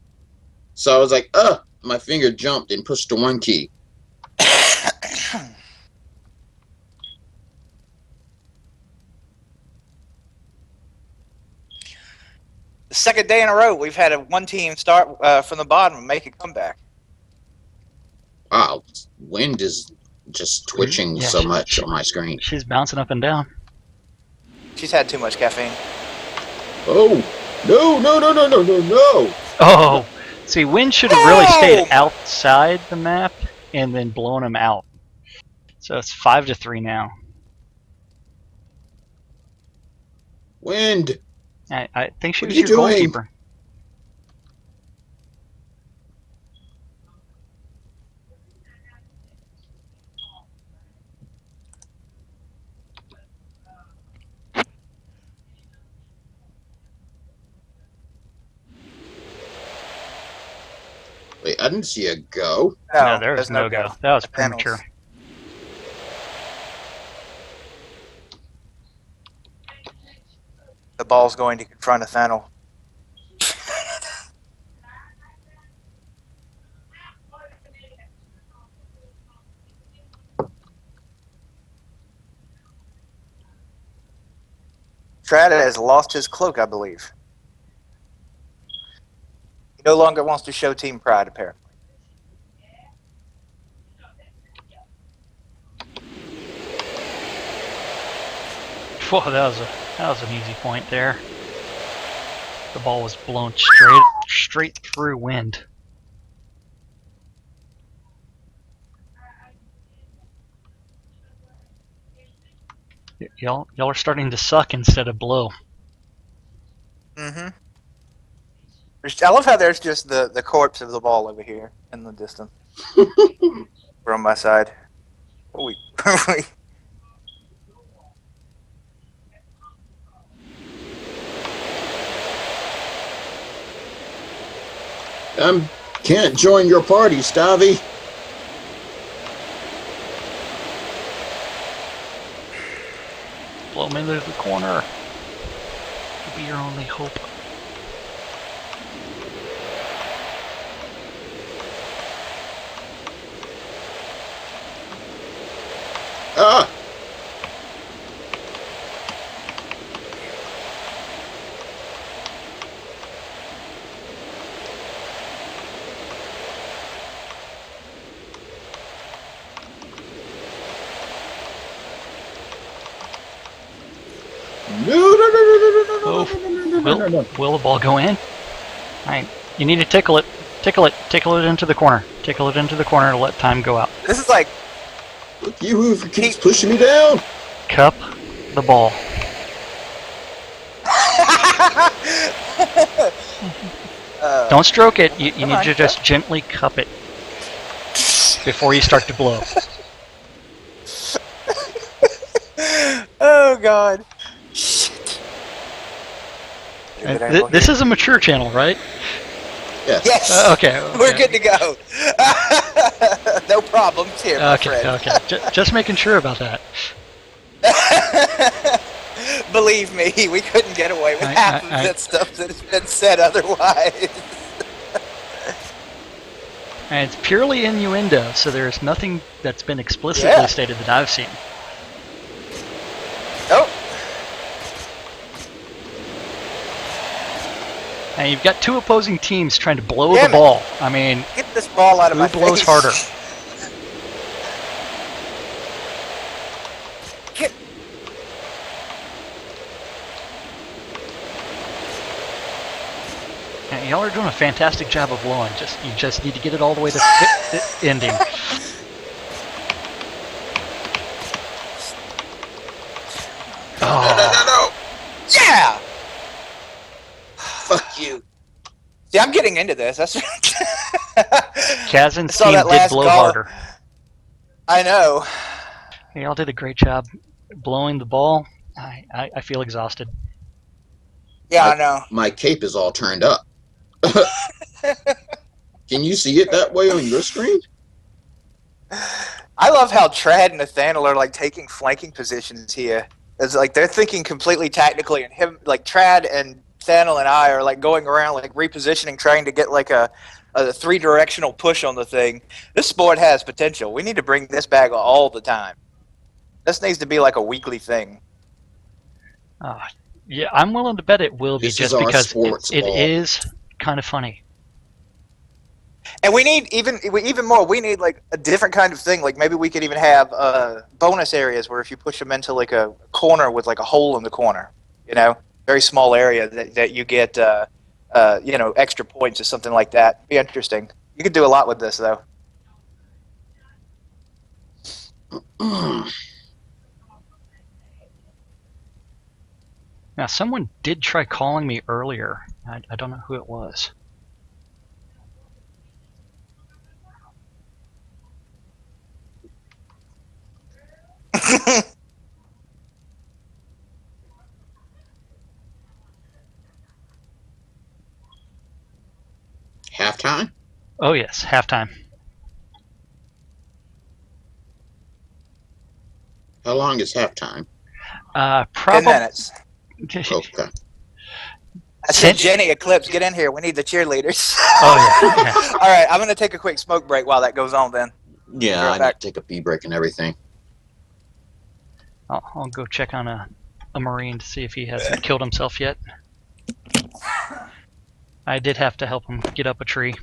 So I was like, my finger jumped and pushed the 1 key. The second day in a row, we've had one team start from the bottom and make a comeback. Wow, wind is just twitching Yeah, so much on my screen. She's bouncing up and down. She's had too much caffeine. Oh, no. Oh, see, Wind should have really stayed outside the map and then blown him out. So it's 5-3 now. Wind. I think she What was are you your doing? goalkeeper. Wait, I didn't see a go. No, there was no go. That was premature. The ball's going to confront Nathaniel. Shroud has lost his cloak, I believe. He no longer wants to show team pride, apparently. Whoa, that was an easy point there. The ball was blown straight through Wind. Y'all are starting to suck instead of blow. Mm-hmm. I love how there's just the corpse of the ball over here in the distance. We're on my side. Oh, Can't join your party, Stavi. Blow him into the corner. It'll be your only hope. Ah! No. Will the ball go in? Alright, you need to tickle it. Tickle it into the corner. Tickle it into the corner to let time go out. This is like... Look, you keeps pushing me down. Cup the ball. Don't stroke it. You need to just gently cup it before you start to blow. Oh, God. This is a mature channel, right? Yes. Yes. Okay. We're good to go. No problems here, my friend. Okay. Just making sure about that. Believe me, we couldn't get away with half of that stuff that has been said otherwise. And it's purely innuendo, so there's nothing that's been explicitly stated that I've seen. Oh. And you've got two opposing teams trying to blow the ball. I mean, get this ball out of my face. Who blows harder? Y'all are doing a fantastic job of blowing. You just need to get it all the way to ending. No. Yeah. Fuck you. See, I'm getting into this. That's Kazan's team did blow harder. I know. Y'all did a great job blowing the ball. I feel exhausted. Yeah, I know. My cape is all turned up. Can you see it that way on your screen? I love how Trad and Nathaniel are like taking flanking positions here. It's like they're thinking completely tactically, and him, like Trad and Stanley and I are like going around like repositioning, trying to get like a 3-directional push on the thing. This sport has potential. We need to bring this back all the time. This needs to be like a weekly thing. Yeah, I'm willing to bet it will be This is just our because sports it ball. is kind of funny. And we need even more. We need like a different kind of thing. Like maybe we could even have bonus areas where if you push them into like a corner with like a hole in the corner, very small area that you get extra points or something like that. Be interesting. You could do a lot with this though. Now, someone did try calling me earlier. I don't know who it was. Halftime? Oh yes, halftime. How long is halftime? 10 Probably. minutes. Okay. I said, Jenny Eclipse, get in here. We need the cheerleaders. Oh yeah. All right, I'm gonna take a quick smoke break while that goes on. Then Yeah, right I back. need to take a pee break and everything. I'll go check on a Marine to see if he hasn't killed himself yet. I did have to help him get up a tree.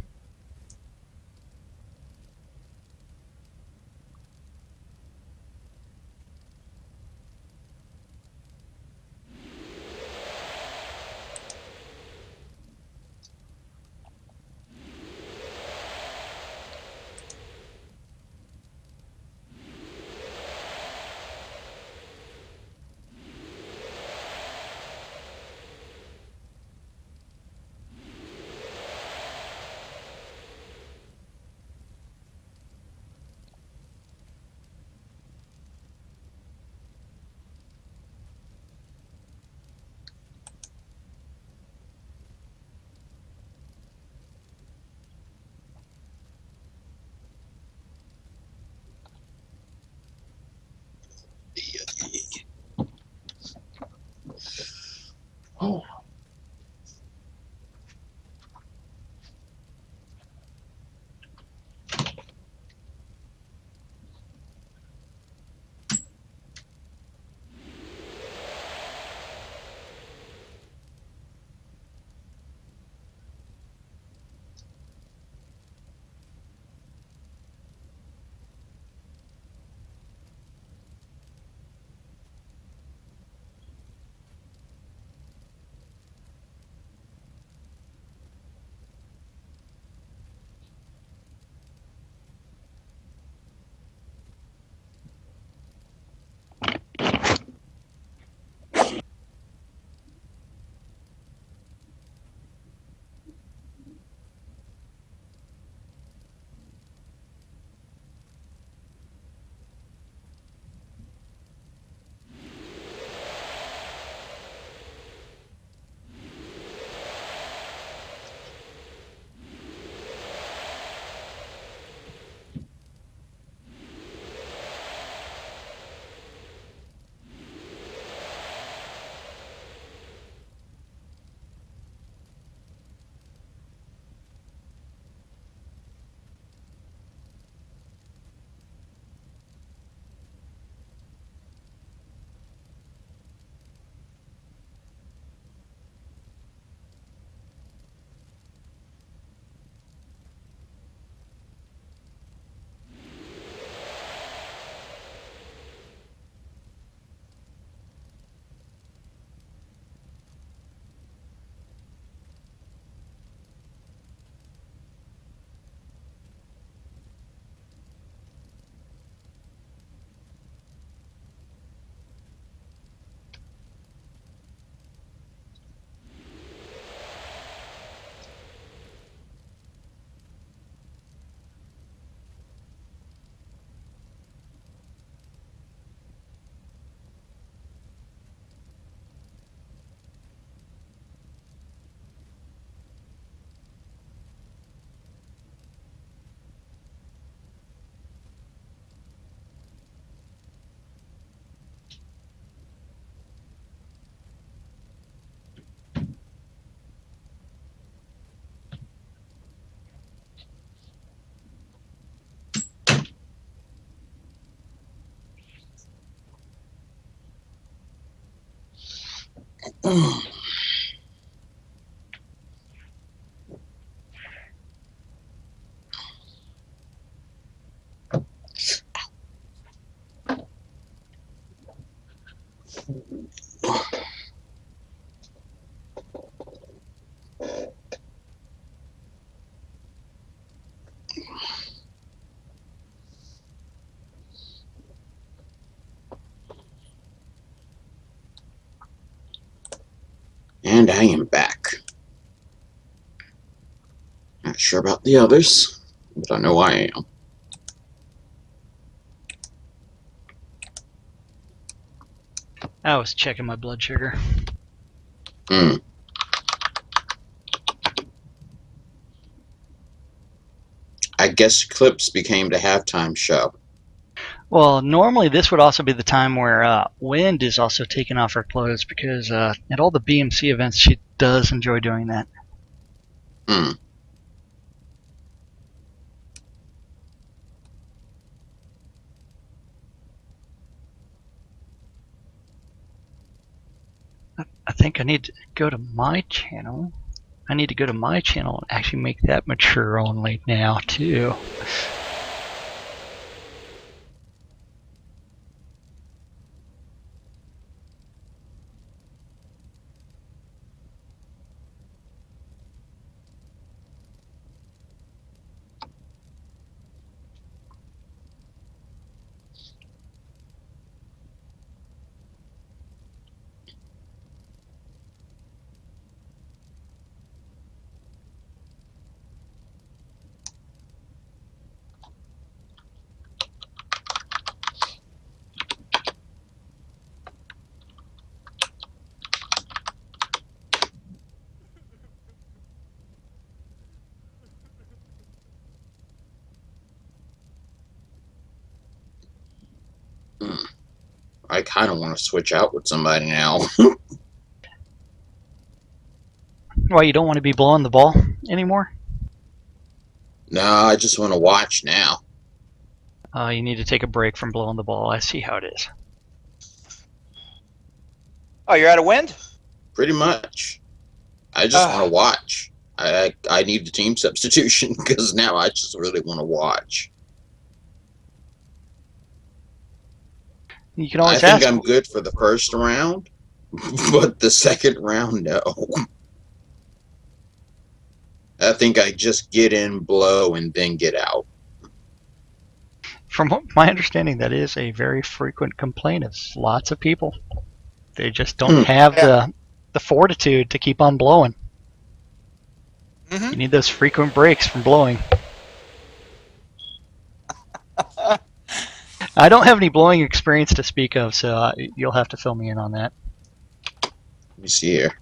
And I am back. Not sure about the others, but I know I am. I was checking my blood sugar. Hmm. I guess Clips became the halftime show. Well, normally this would also be the time where Wind is also taking off her clothes because at all the BMC events she does enjoy doing that. Hmm. I think I need to go to my channel. I need to go to my channel and actually make that mature only now too. Hmm. I kind of want to switch out with somebody now. Why, you don't want to be blowing the ball anymore? No, I just want to watch now. You need to take a break from blowing the ball. I see how it is. Oh, you're out of wind? Pretty much. I just want to watch. I need the team substitution because now I just really want to watch. You can I always think ask. I'm good for the first round, but the second round, no. I think I just get in, blow, and then get out. From my understanding, that is a very frequent complaint of lots of people. They just don't have the fortitude to keep on blowing. You need those frequent breaks from blowing. I don't have any blowing experience to speak of, so you'll have to fill me in on that. Let me see here.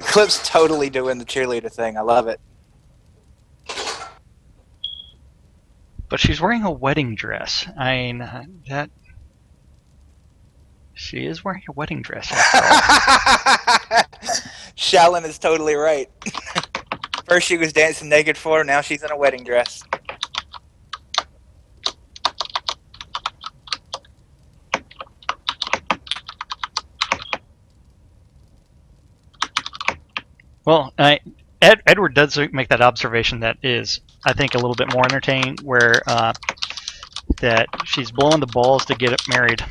Clip's totally doing the cheerleader thing. I love it. But she's wearing a wedding dress. I mean, that... She is wearing a wedding dress, after all. Shallon is totally right. First she was dancing naked for her, now she's in a wedding dress. Well, Edward does make that observation that is, I think, a little bit more entertaining, where that she's blowing the balls to get married.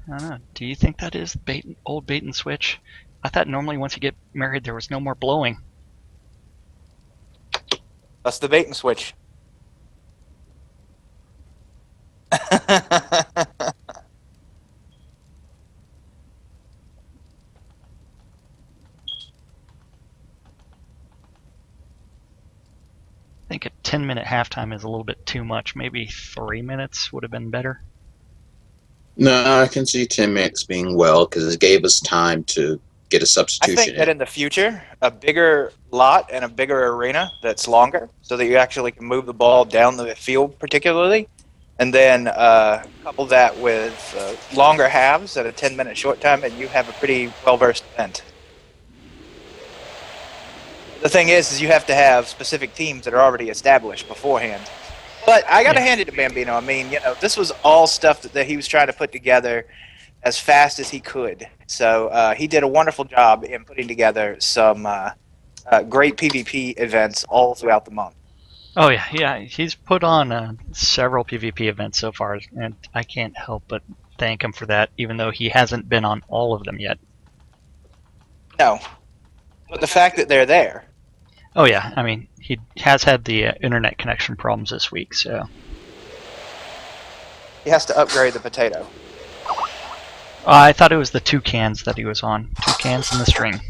I don't know. Do you think that is old bait and switch? I thought normally once you get married there was no more blowing. That's the bait and switch. I think a 10-minute halftime is a little bit too much. Maybe 3 minutes would have been better. No, I can see 10 minutes being well because it gave us time to get a I substitution think that in the future, a bigger lot and a bigger arena that's longer, so that you actually can move the ball down the field, particularly, and then couple that with longer halves at a 10-minute short time, and you have a pretty well-versed event. The thing is you have to have specific teams that are already established beforehand. But I got to hand it to Bambino. I mean, this was all stuff that he was trying to put together as fast as he could. So he did a wonderful job in putting together some great PvP events all throughout the month. Oh yeah. He's put on several PvP events so far, and I can't help but thank him for that, even though he hasn't been on all of them yet. No, but the fact that they're there. Oh yeah, I mean, he has had the internet connection problems this week, so. He has to upgrade the potato. I thought it was the 2 cans that he was on. 2 cans and the string.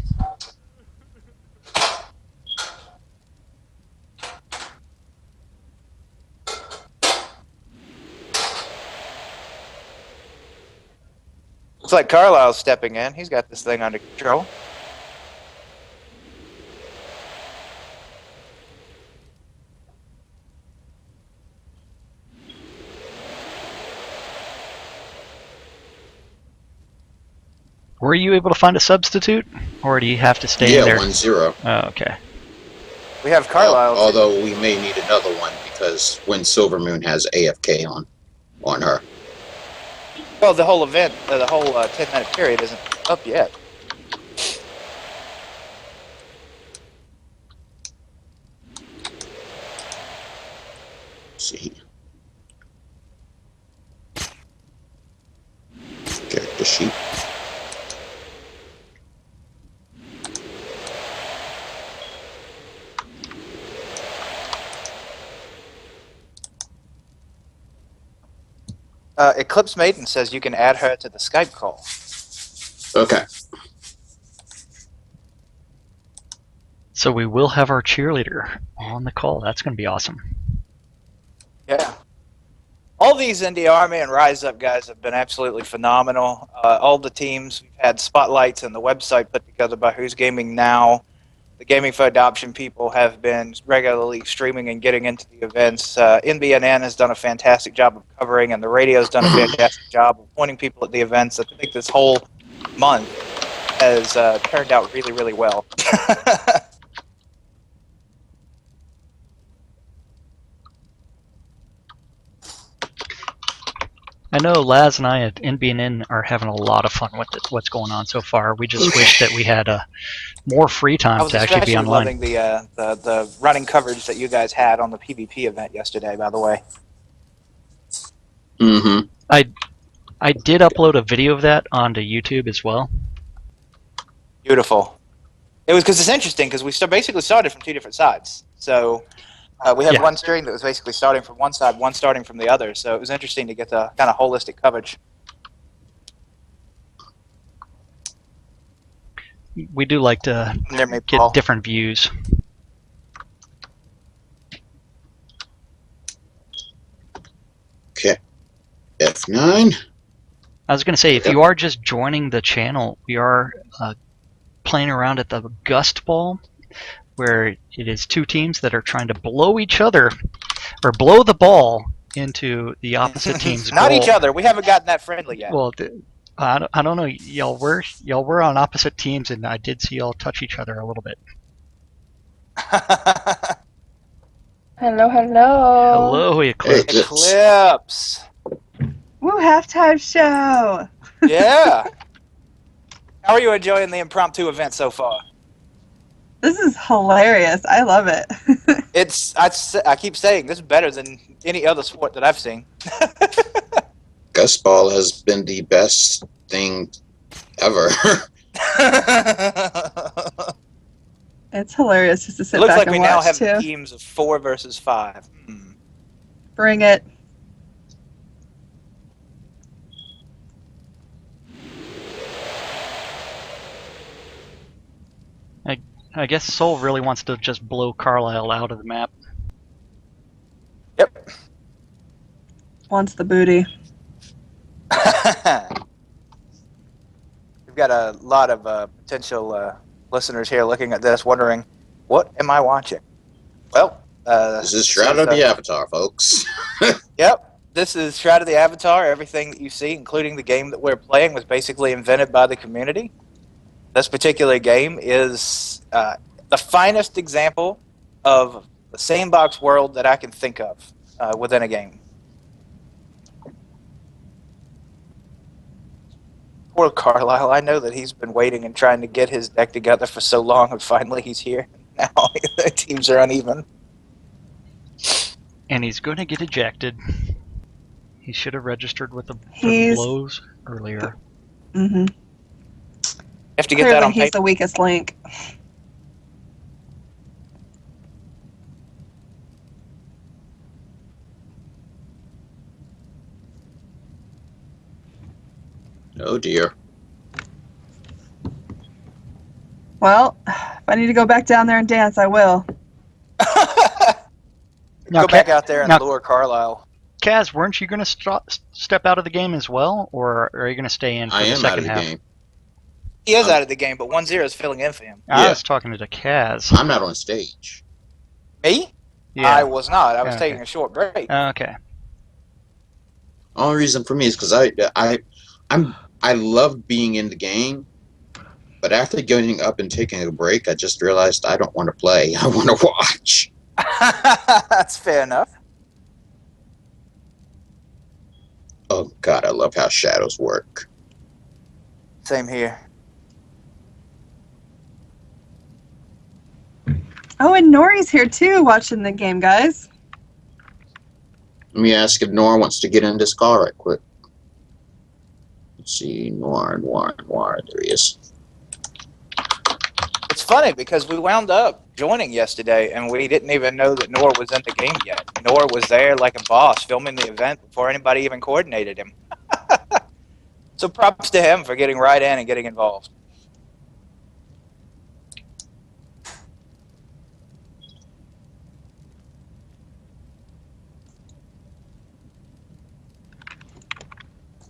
Looks like Carlisle's stepping in. He's got this thing under control. Were you able to find a substitute, or do you have to stay in there? 1-0. Oh, okay. We have Carlisle. Although we may need another one because when Silvermoon has AFK on her. Well, the whole event, the whole 10-minute period isn't up yet. Let's see. Character sheet. Eclipse Maiden says you can add her to the Skype call. Okay. So we will have our cheerleader on the call. That's going to be awesome. Yeah. All these Indie Army and Rise Up guys have been absolutely phenomenal. All the teams, we've had spotlights and the website put together by Who's Gaming Now. The Gaming for Adoption people have been regularly streaming and getting into the events. NBNN has done a fantastic job of covering, and the radio's done a fantastic job of pointing people at the events. I think this whole month has turned out really, really well. I know Laz and I at NBNN are having a lot of fun with what's going on so far. We just wish that we had more free I time was to actually be especially online. loving the running coverage that you guys had on the PvP event yesterday, by the way. Mm-hmm. I did upload a video of that onto YouTube as well. Beautiful. It was because it's interesting because we basically started from 2 different sides. So we have one stream that was basically starting from one side, one starting from the other. So it was interesting to get the kind of holistic coverage. We do like to get different views. Okay. F9. I was going to say, if you are just joining the channel, we are playing around at the GUST Ball, where it is 2 teams that are trying to blow each other, or blow the ball into the opposite team's Not goal. each other. We haven't gotten that friendly yet. Well, I don't know. Y'all were on opposite teams, and I did see y'all touch each other a little bit. Hello. Hello, Eclipse. Eclipse. Woo, halftime show. Yeah. How are you enjoying the impromptu event so far? This is hilarious. I love it. I keep saying this is better than any other sport that I've seen. GUST Ball has been the best thing ever. It's hilarious just to sit It looks back like and we watch now have too. teams of 4 versus 5. Bring it. I guess Soul really wants to just blow Carlisle out of the map. Yep. Wants the booty. lot of potential listeners here looking at this, wondering, what am I watching? Well, This is Shroud of the Avatar, folks. Yep, this is Shroud of the Avatar. Everything that you see, including the game that we're playing, was basically invented by the community. This particular game is the finest example of the sandbox world that I can think of within a game. Poor Carlisle. I know that he's been waiting and trying to get his deck together for so long, and finally he's here. Now the teams are uneven. And he's going to get ejected. He should have registered for the He's blows earlier. hmm You have to get clearly that on he's paper. the weakest link. Oh dear. Well, if I need to go back down there and dance, I will. Now, Go back out there and now- lure Carlisle. Kaz, weren't you going to step out of the game as well, or are you going to stay in for I the am out second of the half? game. He is out of the game, but 1-0 is filling in for him. I Yeah. was talking to Kaz. I'm not on stage. Me? Yeah. I was not. I was Okay. taking a short break. Okay. Only reason for me is because I love being in the game, but after getting up and taking a break, I just realized I don't want to play. I want to watch. That's fair enough. Oh God, I love how shadows work. Same here. Oh, and Nori's here too, watching the game, guys. Let me ask if Nora wants to get in this call right quick. Let's see, Noir. There he is. It's funny because we wound up joining yesterday and we didn't even know that Nor was in the game yet. Nor was there like a boss filming the event before anybody even coordinated him. So props to him for getting right in and getting involved.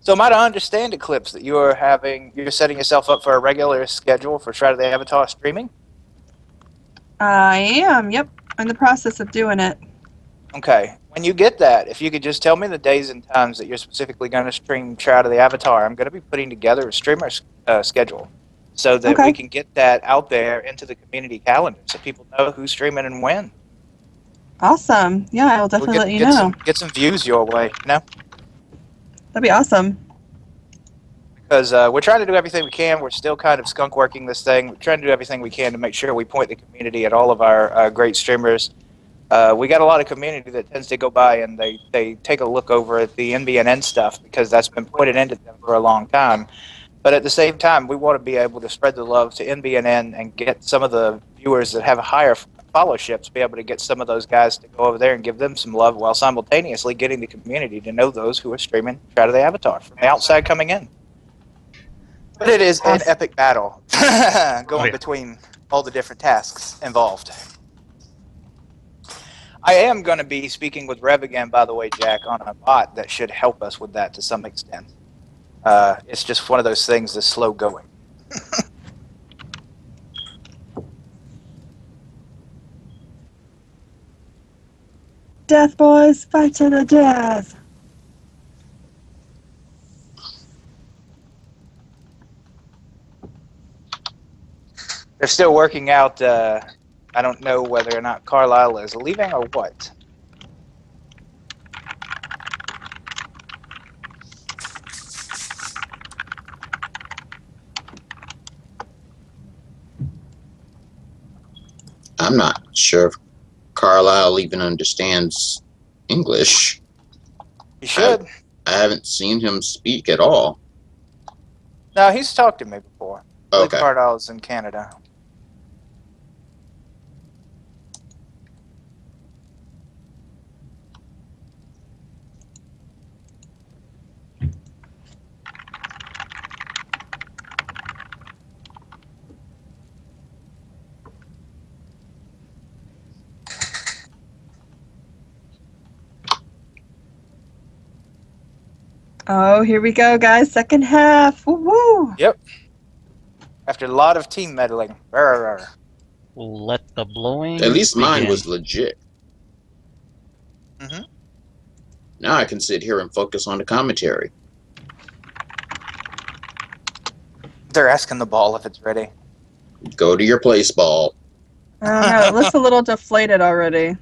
So am I to understand, Eclipse, that you're setting yourself up for a regular schedule for Shroud of the Avatar streaming? I am, yep. I'm in the process of doing it. Okay. When you get that, if you could just tell me the days and times that you're specifically going to stream Shroud of the Avatar, I'm going to be putting together a streamer schedule so that Okay. we can get that out there into the community calendar so people know who's streaming and when. Awesome. Yeah, I will definitely let you know. Get some views your way, you know? That'd be awesome. Because we're trying to do everything we can. We're still kind of skunk working this thing. We're trying to do everything we can to make sure we point the community at all of our great streamers. We got a lot of community that tends to go by and they take a look over at the NBNN stuff because that's been pointed into them for a long time. But at the same time, we want to be able to spread the love to NBNN and get some of the viewers that have higher followerships, be able to get some of those guys to go over there and give them some love while simultaneously getting the community to know those who are streaming Shroud of the Avatar from the outside coming in. But it is an epic battle going between all the different tasks involved. I am going to be speaking with Rev again, by the way, Jack, on a bot that should help us with that to some extent. It's just one of those things that's slow going. Death boys, fight to the death. They're still working out. I don't know whether or not Carlisle is leaving or what. I'm not sure if Carlisle even understands English. He should. I haven't seen him speak at all. No, he's talked to me before. I believe Okay. Carlisle's in Canada. Oh, here we go, guys. Second half. Woo woo. Yep. After a lot of team meddling. Arr. Let the blowing At least mine begin. was legit. Mm-hmm. Now I can sit here and focus on the commentary. They're asking the ball if it's ready. Go to your place, ball. I don't know. It looks a little deflated already.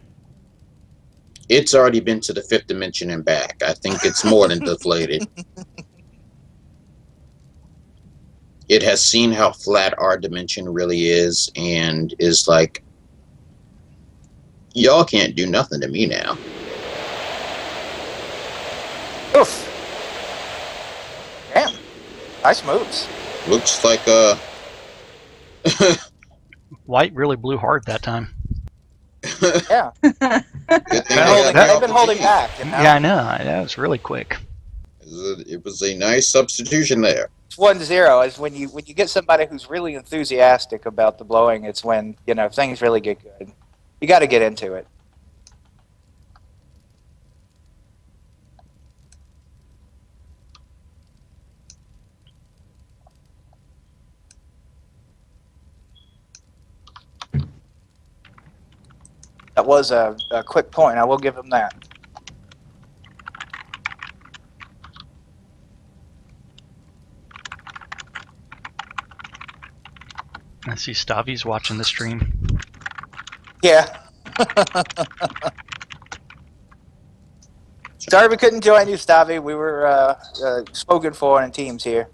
It's already been to the 5th dimension and back. I think it's more than deflated. It has seen how flat our dimension really is and is like, y'all can't do nothing to me now. Oof. Damn. Nice moves. Looks like White really blew hard that time. Yeah. Good thing They've been holding back. You know? Yeah, I know. That was really quick. It was a nice substitution there. It's 1-0. Is when you get somebody who's really enthusiastic about the blowing. It's when things really get good. You got to get into it. That was a quick point. I will give him that. I see Stavi's watching the stream. Yeah. Sorry we couldn't join you, Stavi. We were spoken for in teams here.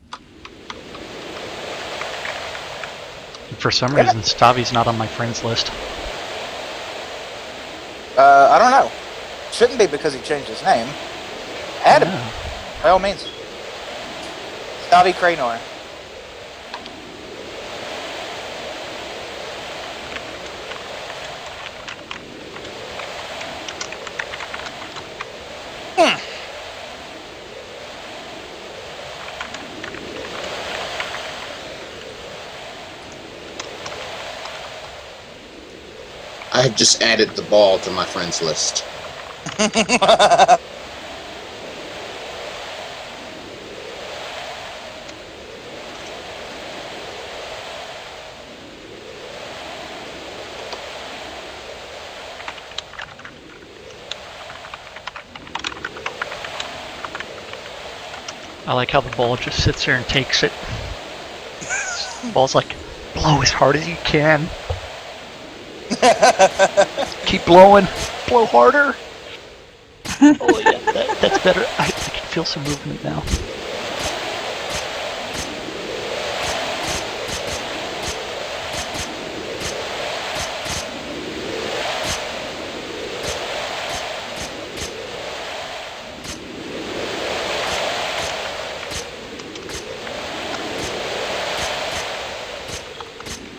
For some reason, Stavi's not on my friends list. I don't know. Shouldn't be because he changed his name. Add him, Yeah. by all means. Stavi Cranor. I have just added the ball to my friends list. I like how the ball just sits there and takes it. The ball's like, blow as hard as you can. Keep blowing. Blow harder. Oh yeah, that's better. I can feel some movement now.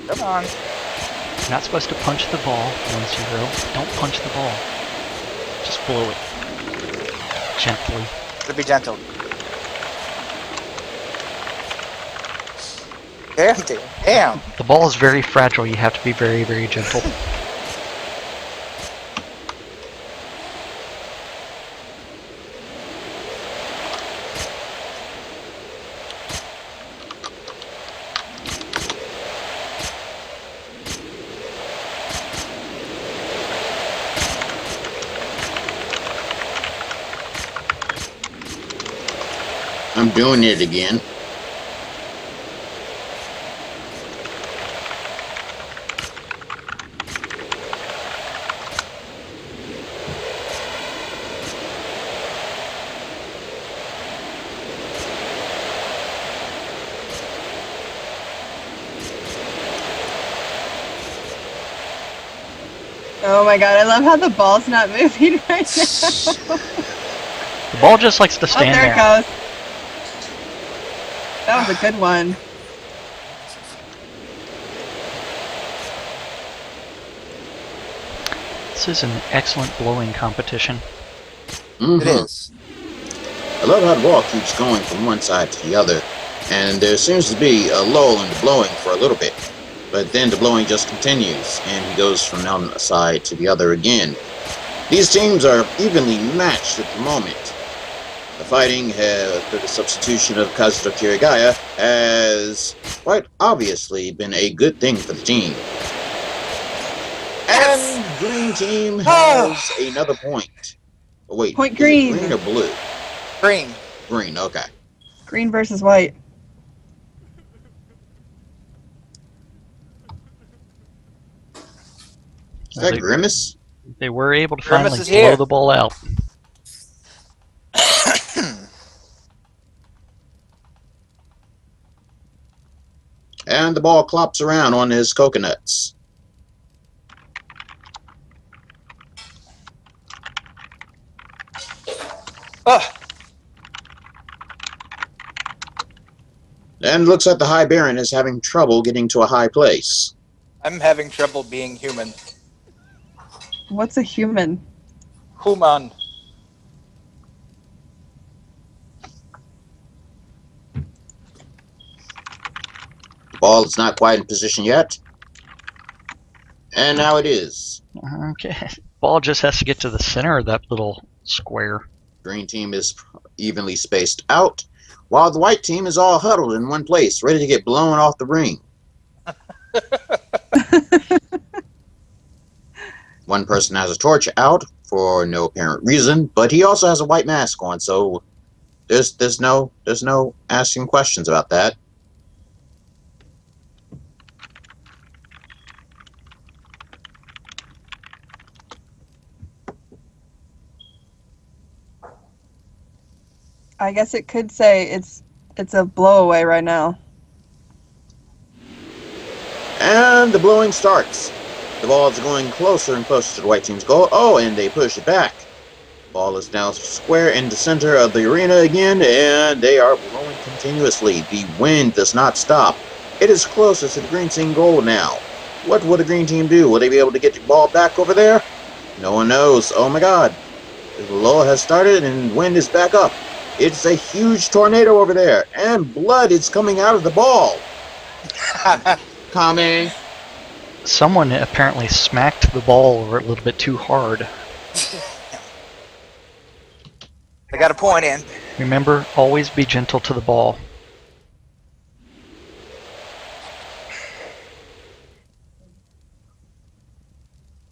Come on. You're not supposed to punch the ball 1-0. Don't punch the ball. Just blow it. Gently. To be gentle. Damn, dude. Damn. The ball is very fragile. You have to be very, very gentle. I'm doing it again. Oh my god, I love how the ball's not moving right now. The ball just likes to Oh, stand there it there. goes. That was a good one. This is an excellent blowing competition. Mhm. It is. I love how the ball keeps going from one side to the other, and there seems to be a lull in the blowing for a little bit, but then the blowing just continues, and he goes from one side to the other again. These teams are evenly matched at the moment. The fighting through the substitution of Kazuto Kirigaya has quite obviously been a good thing for the team. And green team has another point. Oh, wait, Point is it green. green or blue? Green. Green, okay. Green versus white. Is that Grimace? They were able to Grimace finally is here. blow the ball out. And the ball clops around on his coconuts. Ugh. And looks like the High Baron is having trouble getting to a high place. I'm having trouble being human. What's a human? Human. The ball is not quite in position yet. And now it is. Okay. Ball just has to get to the center of that little square. Green team is evenly spaced out, while the white team is all huddled in one place, ready to get blown off the ring. One person has a torch out for no apparent reason, but he also has a white mask on, so there's no asking questions about that. I guess it could say it's a blowaway right now. And the blowing starts. The ball is going closer and closer to the white team's goal. Oh, and they push it back. The ball is now square in the center of the arena again, and they are blowing continuously. The wind does not stop. It is closer to the green team goal now. What will the green team do? Will they be able to get the ball back over there? No one knows. Oh my god. The lull has started and wind is back up. It's a huge tornado over there, and blood is coming out of the ball. Kame. Someone apparently smacked the ball a little bit too hard. I got a point in. Remember, always be gentle to the ball.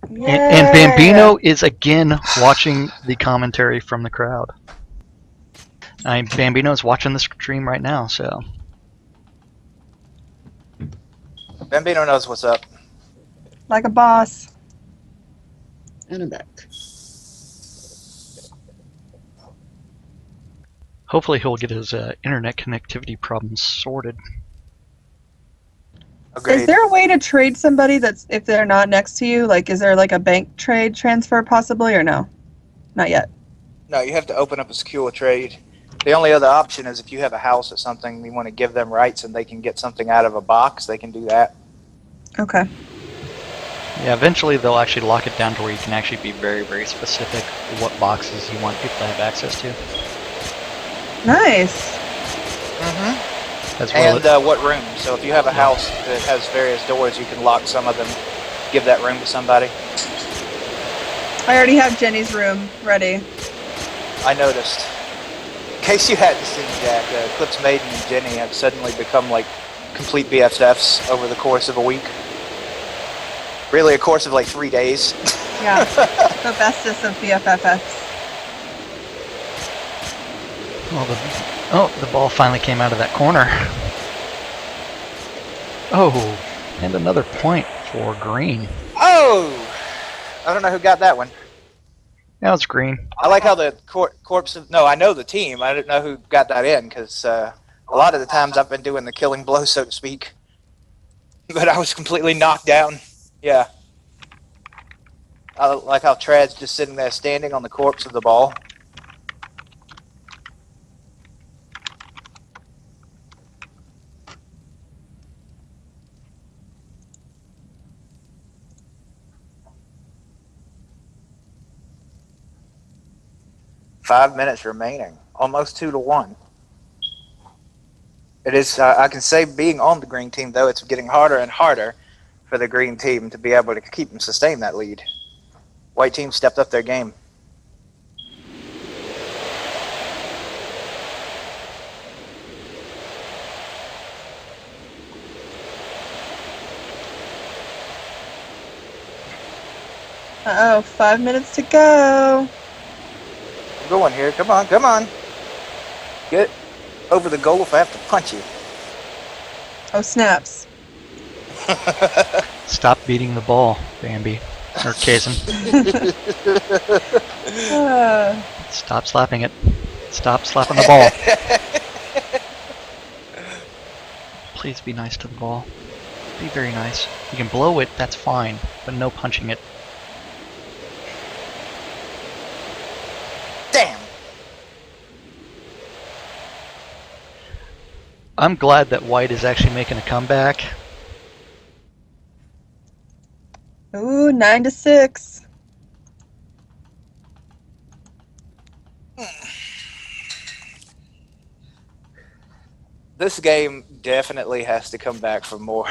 And Bambino is again watching the commentary from the crowd. Bambino is watching the stream right now, so. Bambino knows what's up. Like a boss. And I'm back. Hopefully he'll get his internet connectivity problems sorted. Agreed. Is there a way to trade somebody that's if they're not next to you? Like, is there like a bank trade transfer possibly, or no? Not yet. No, you have to open up a secure trade. The only other option is if you have a house or something, you want to give them rights and they can get something out of a box, they can do that. Okay. Yeah, eventually they'll actually lock it down to where you can actually be very, very specific what boxes you want people to have access to. Nice. Mm-hmm. As well And what room? So if you have a house that has various doors, you can lock some of them, give that room to somebody. I already have Jenny's room ready. I noticed. In case you hadn't seen, Jack, Clips Maiden and Jenny have suddenly become like complete BFFs over the course of a week. Really, a course of like 3 days. Yeah. The bestest of BFFs. the ball finally came out of that corner. Oh, and another point for green. Oh! I don't know who got that one. Now it's green. I like how the corpse of... No, I know the team. I don't know who got that in, because a lot of the times I've been doing the killing blow, so to speak. But I was completely knocked down. Yeah. I like how Trad's just sitting there standing on the corpse of the ball. Five minutes remaining. Almost 2-1. It is, I can say being on the green team, though, it's getting harder and harder for the green team to be able to keep and sustain that lead. White team stepped up their game. Uh-oh, 5 minutes to go. I'm going here. Come on, come on. Get over the goal if I have to punch you. Oh, snaps. Stop beating the ball, Bambi. Or Kazin. Stop slapping it. Stop slapping the ball. Please be nice to the ball. Be very nice. You can blow it, that's fine, but no punching it. Damn. I'm glad that White is actually making a comeback. Ooh, 9-6. This game definitely has to come back for more.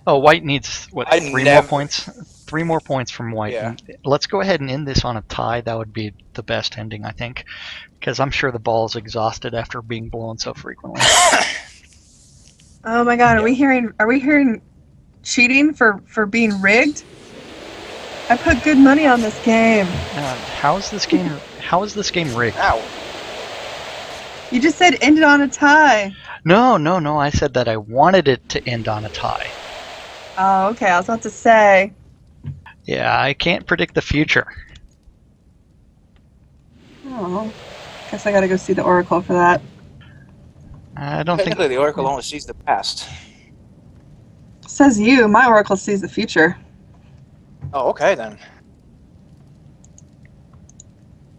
Oh, White needs, what, I 3 more never- points? 3 more points from White. Yeah. And let's go ahead and end this on a tie. That would be the best ending, I think. Because I'm sure the ball's exhausted after being blown so frequently. Oh my god, Yeah. are we hearing cheating for being rigged? I put good money on this game. How is this game rigged? Ow. You just said end it on a tie. No. I said that I wanted it to end on a tie. Oh, okay. I was about to say. Yeah, I can't predict the future. Oh, guess I gotta go see the Oracle for that. I don't think. Technically, the Oracle only sees the past. Says you. My Oracle sees the future. Oh, okay then.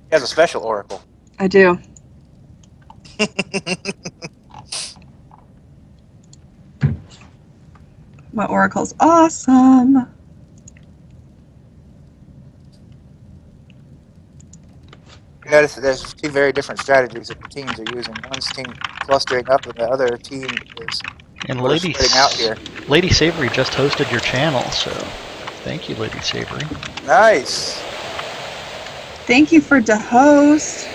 He has a special Oracle. I do. My Oracle's awesome. You notice that there's 2 very different strategies that the teams are using. One's team clustering up, and the other team is And sort of Lady spreading out here. Lady Savory just hosted your channel, so thank you, Lady Savory. Nice. Thank you for the host.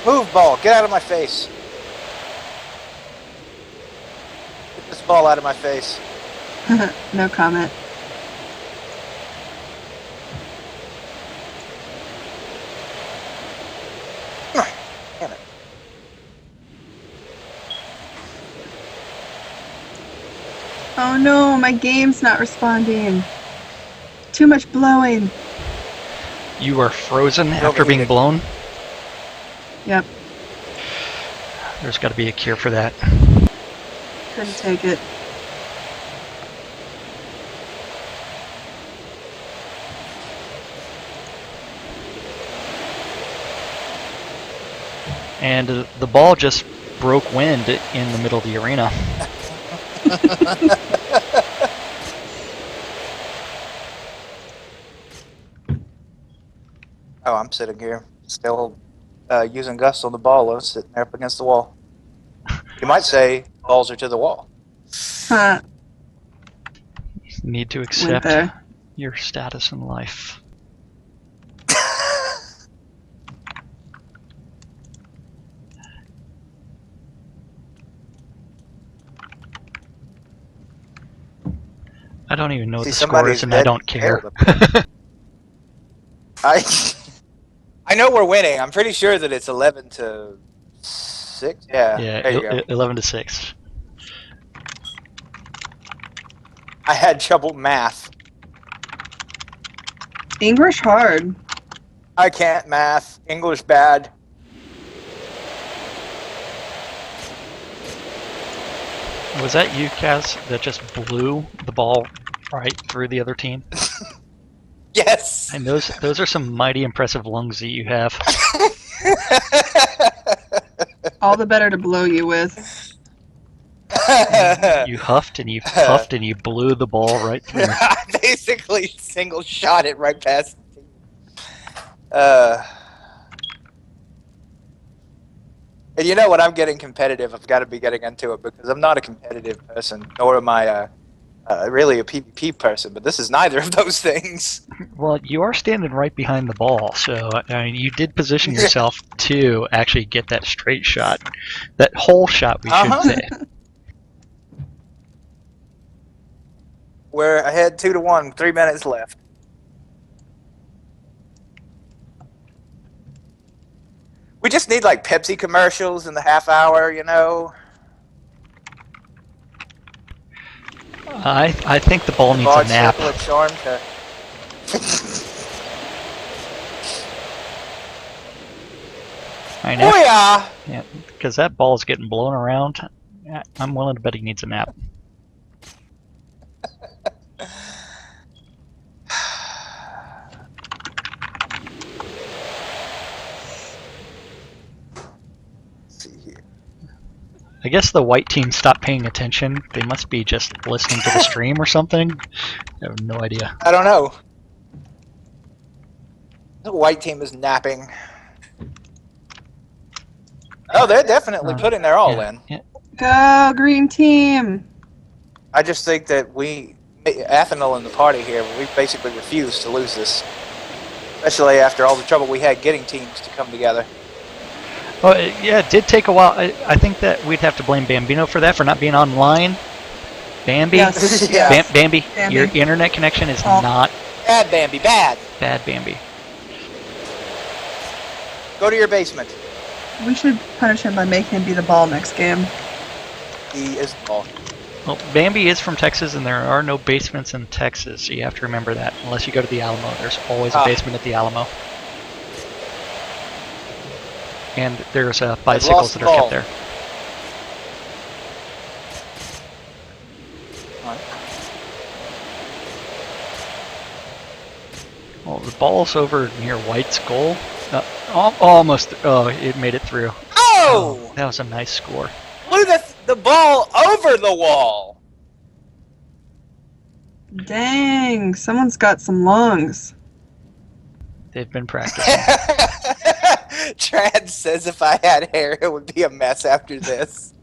Move, ball. Get out of my face. Get this ball out of my face. No comment. Damn it. Oh no, my game's not responding. Too much blowing. You are frozen after being overheated. blown? Yep, There's got to be a cure for that. couldn't take it. And the ball just broke wind in the middle of the arena. Oh, I'm sitting here, still using Gust on the ball. I was sitting there up against the wall. You might say balls are to the wall. Huh, You need to went accept there. your status in life. I don't even know See, the somebody's scores, and I dead don't care. I know we're winning. I'm pretty sure that it's 11-6. Yeah. Yeah, There you go. 11-6. I had trouble math. English hard. I can't math. English bad. Was that you, Kaz, that just blew the ball right through the other team? Yes. And those are some mighty impressive lungs that you have. All the better to blow you with. You huffed and you puffed and you blew the ball right through. I basically single shot it right past the team. And you know, when I'm getting competitive, I've got to be getting into it because I'm not a competitive person, nor am I really a PvP person, but this is neither of those things. Well, you are standing right behind the ball, so I mean, you did position yourself to actually get that straight shot, that whole shot, we should say. We're ahead 2-1, 3 minutes left. We just need like Pepsi commercials in the half hour, you know. I think the ball The needs a barred nap. circle of charm to. I Oh yeah. Yeah, because that ball is getting blown around. I'm willing to bet he needs a nap. I guess the white team stopped paying attention. They must be just listening to the stream or something. I have no idea. I don't know. The white team is napping. Oh, they're definitely putting their all in. Yeah. Go green team. I just think that Athenal in the party here, we basically refuse to lose this. Especially after all the trouble we had getting teams to come together. Well, yeah, it did take a while. I think that we'd have to blame Bambino for that, for not being online. Bambi? Yes. Yeah. Bambi, Bambi. your internet connection is Oh. not Bad Bambi, bad. bad, Bambi. Go to your basement. We should punish him by making him be the ball next game. He is the ball. Well, Bambi is from Texas, and there are no basements in Texas, so you have to remember that. Unless you go to the Alamo, there's always a basement at the Alamo. And there's bicycles that are kept there. Well, the ball's over near White's goal. Almost. Oh, it made it through. Oh! That was a nice score. Blew the ball over the wall. Dang, someone's got some lungs. They've been practicing. Trad says if I had hair, it would be a mess after this.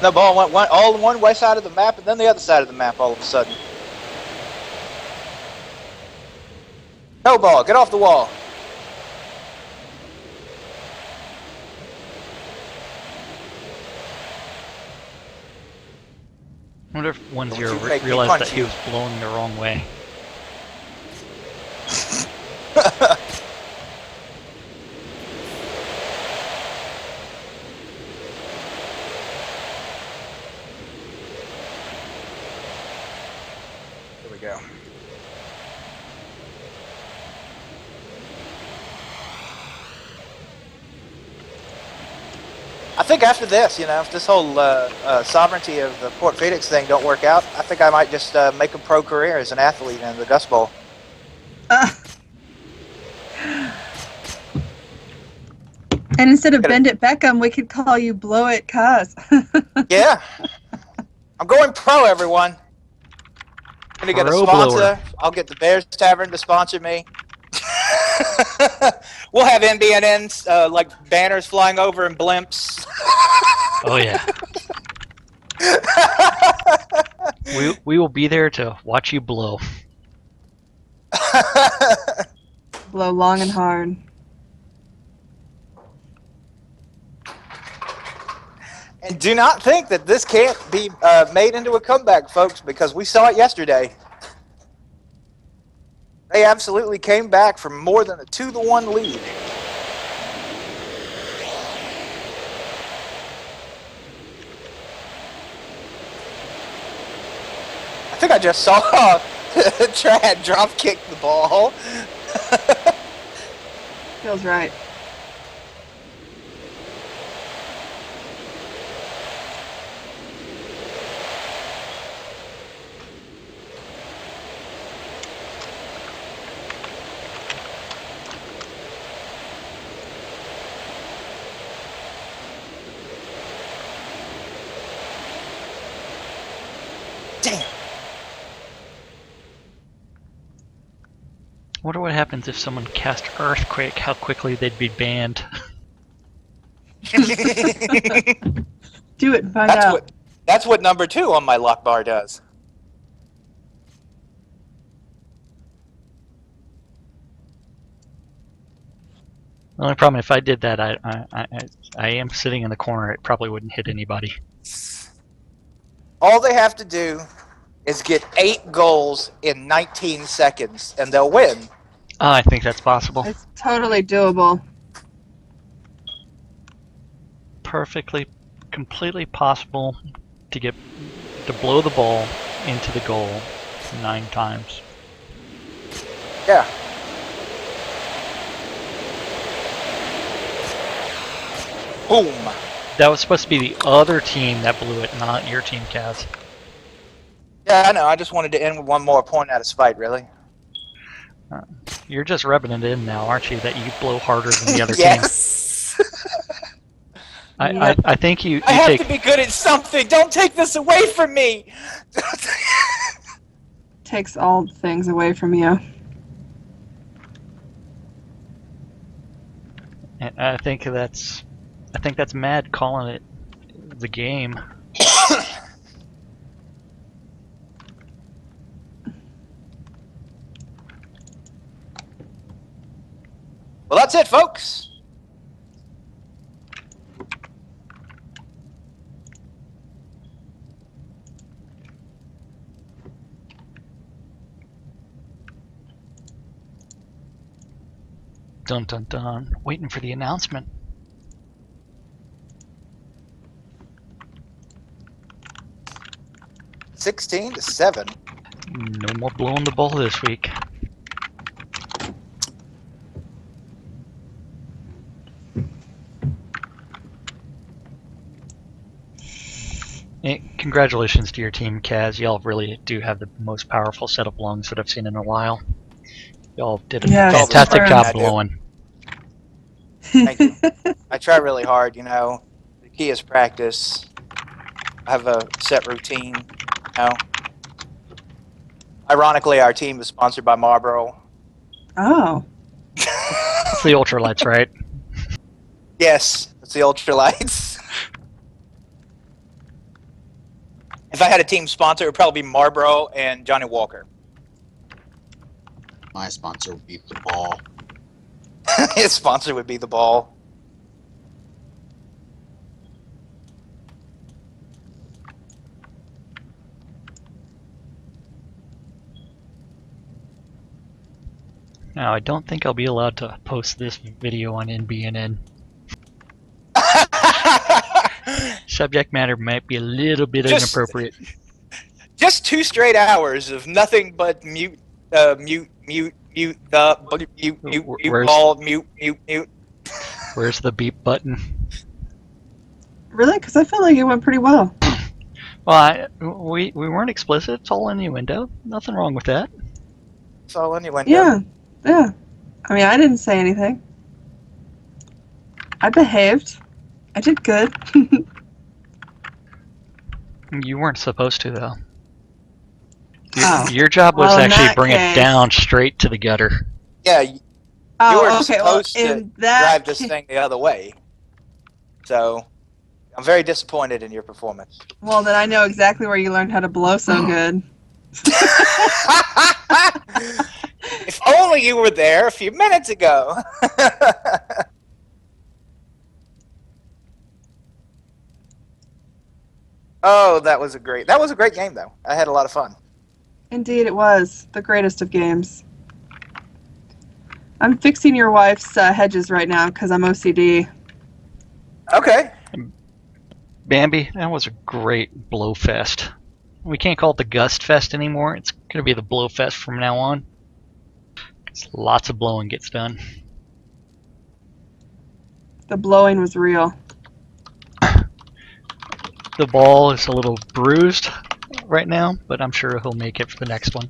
The ball went all one way side of the map and then the other side of the map all of a sudden. No ball, get off the wall. I wonder if 1-0 Don't you make me realized punch that he you. was blowing the wrong way. Here we go. I think after this, you know, if this whole sovereignty of the Port Phoenix thing don't work out, I think I might just make a pro career as an athlete in the GUST BALL. And instead of Bend It Beckham, we could call you Blow It Cuz. Yeah. I'm going pro, everyone. I'm gonna get a Pro sponsor. blower. I'll get the Bears Tavern to sponsor me. We'll have NBNNs, like banners flying over and blimps. Oh yeah. We will be there to watch you blow. Blow long and hard. And do not think that this can't be made into a comeback, folks, because we saw it yesterday. They absolutely came back from more than a 2-1 lead. I think I just saw Trad drop kick the ball. Feels right. Damn. Wonder what happens if someone cast Earthquake, how quickly they'd be banned. Do it and find out. That's what number 2 on my luck bar does. The only problem, if I did that, I am sitting in the corner. It probably wouldn't hit anybody. All they have to do is get 8 goals in 19 seconds, and they'll win. I think that's possible. It's totally doable. Perfectly, completely possible to blow the ball into the goal 9 times. Yeah. Boom. That was supposed to be the other team that blew it, not your team, Kaz. Yeah, I know. I just wanted to end with one more point out of spite, really. You're just rubbing it in now, aren't you, that you blow harder than the other Yes. team? Yep. I think you I have take... to be good at something. Don't take this away from me. Takes all things away from you. I think that's Mad calling it the game. Well, that's it, folks. Dun dun dun. Waiting for the announcement. $16 to 7. No more blowing the ball this week. Congratulations to your team, Kaz. Y'all really do have the most powerful set of lungs that I've seen in a while. Y'all did a Yeah, fantastic super. job I do. blowing. Thank you. I try really hard, you know. The key is practice. I have a set routine, you know. Ironically, our team is sponsored by Marlboro. Oh. It's the ultralights, right? Yes, it's the ultralights. If I had a team sponsor, it would probably be Marlboro and Johnny Walker. My sponsor would be the ball. His sponsor would be the ball. Now, I don't think I'll be allowed to post this video on NBNN. Subject matter might be a little bit inappropriate. Just 2 straight hours of nothing but mute, mute, mute, mute, mute, mute, mute, ball, mute, mute, mute. Where's the beep button? Really? Because I feel like it went pretty well. Well, we weren't explicit. It's all innuendo. Nothing wrong with that. It's all innuendo. Yeah. Yeah. I mean, I didn't say anything. I behaved. I did good. You weren't supposed to, though. Oh. Your job was Well, to in actually that bring it case- down straight to the gutter. Yeah, you Oh, were okay. Well, supposed to in that drive this ca- thing the other way. So, I'm very disappointed in your performance. Well, then I know exactly where you learned how to blow so good. If only you were there a few minutes ago. Oh, that was a great game though. I had a lot of fun. Indeed, it was the greatest of games. I'm fixing your wife's hedges right now because I'm OCD. Okay. Bambi, that was a great blow fest. We can't call it the Gust Fest anymore. It's going to be the Blow Fest from now on. Lots of blowing gets done. The blowing was real. The ball is a little bruised right now, but I'm sure he'll make it for the next one.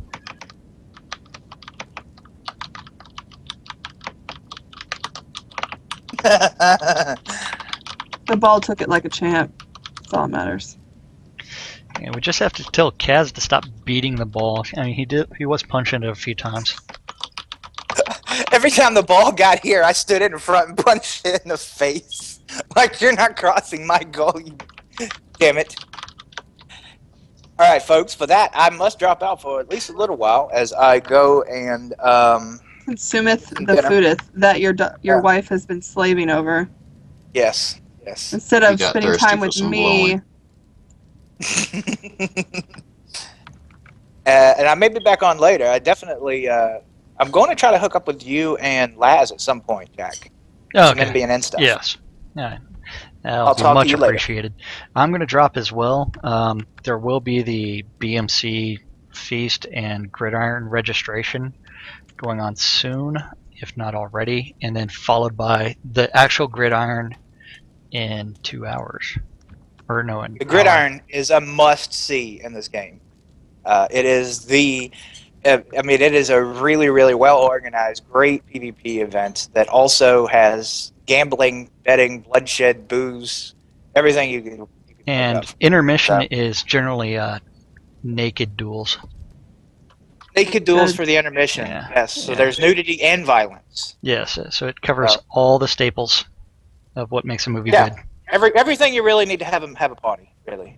The ball took it like a champ. That's all that matters. Yeah, we just have to tell Kaz to stop beating the ball. I mean, he was punching it a few times. Every time the ball got here, I stood in front and punched it in the face. Like, you're not crossing my goal, you damn it. All right, folks, for that, I must drop out for at least a little while as I go and Consumeth the dinner. foodeth that your wife has been slaving over. Yes. Instead You of got spending thirsty time for with some me. blowing. And I may be back on later. I definitely, I'm going to try to hook up with you and Laz at some point, Jack. Some Okay. NBN stuff. Yes. Yeah. That'll I'll be talk to much you later. appreciated. I'm going to drop as well. There will be the BMC Feast and Gridiron registration going on soon, if not already, and then followed by the actual Gridiron in 2 hours. Or no, an The hour. Gridiron is a must-see in this game. It is it is a really, really well-organized, great PvP event that also has gambling, betting, bloodshed, booze, everything you can think And of. intermission So, is generally naked duels. naked duels Good. for the intermission. Yeah. Yes, so Yeah. there's nudity and violence. Yes, so it covers Oh. all the staples of what makes a movie Yeah. good. Everything you really need to have a party, really.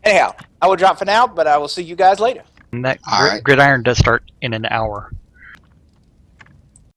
Anyhow, I will drop for now, but I will see you guys later. And that All right. Gridiron does start in an hour.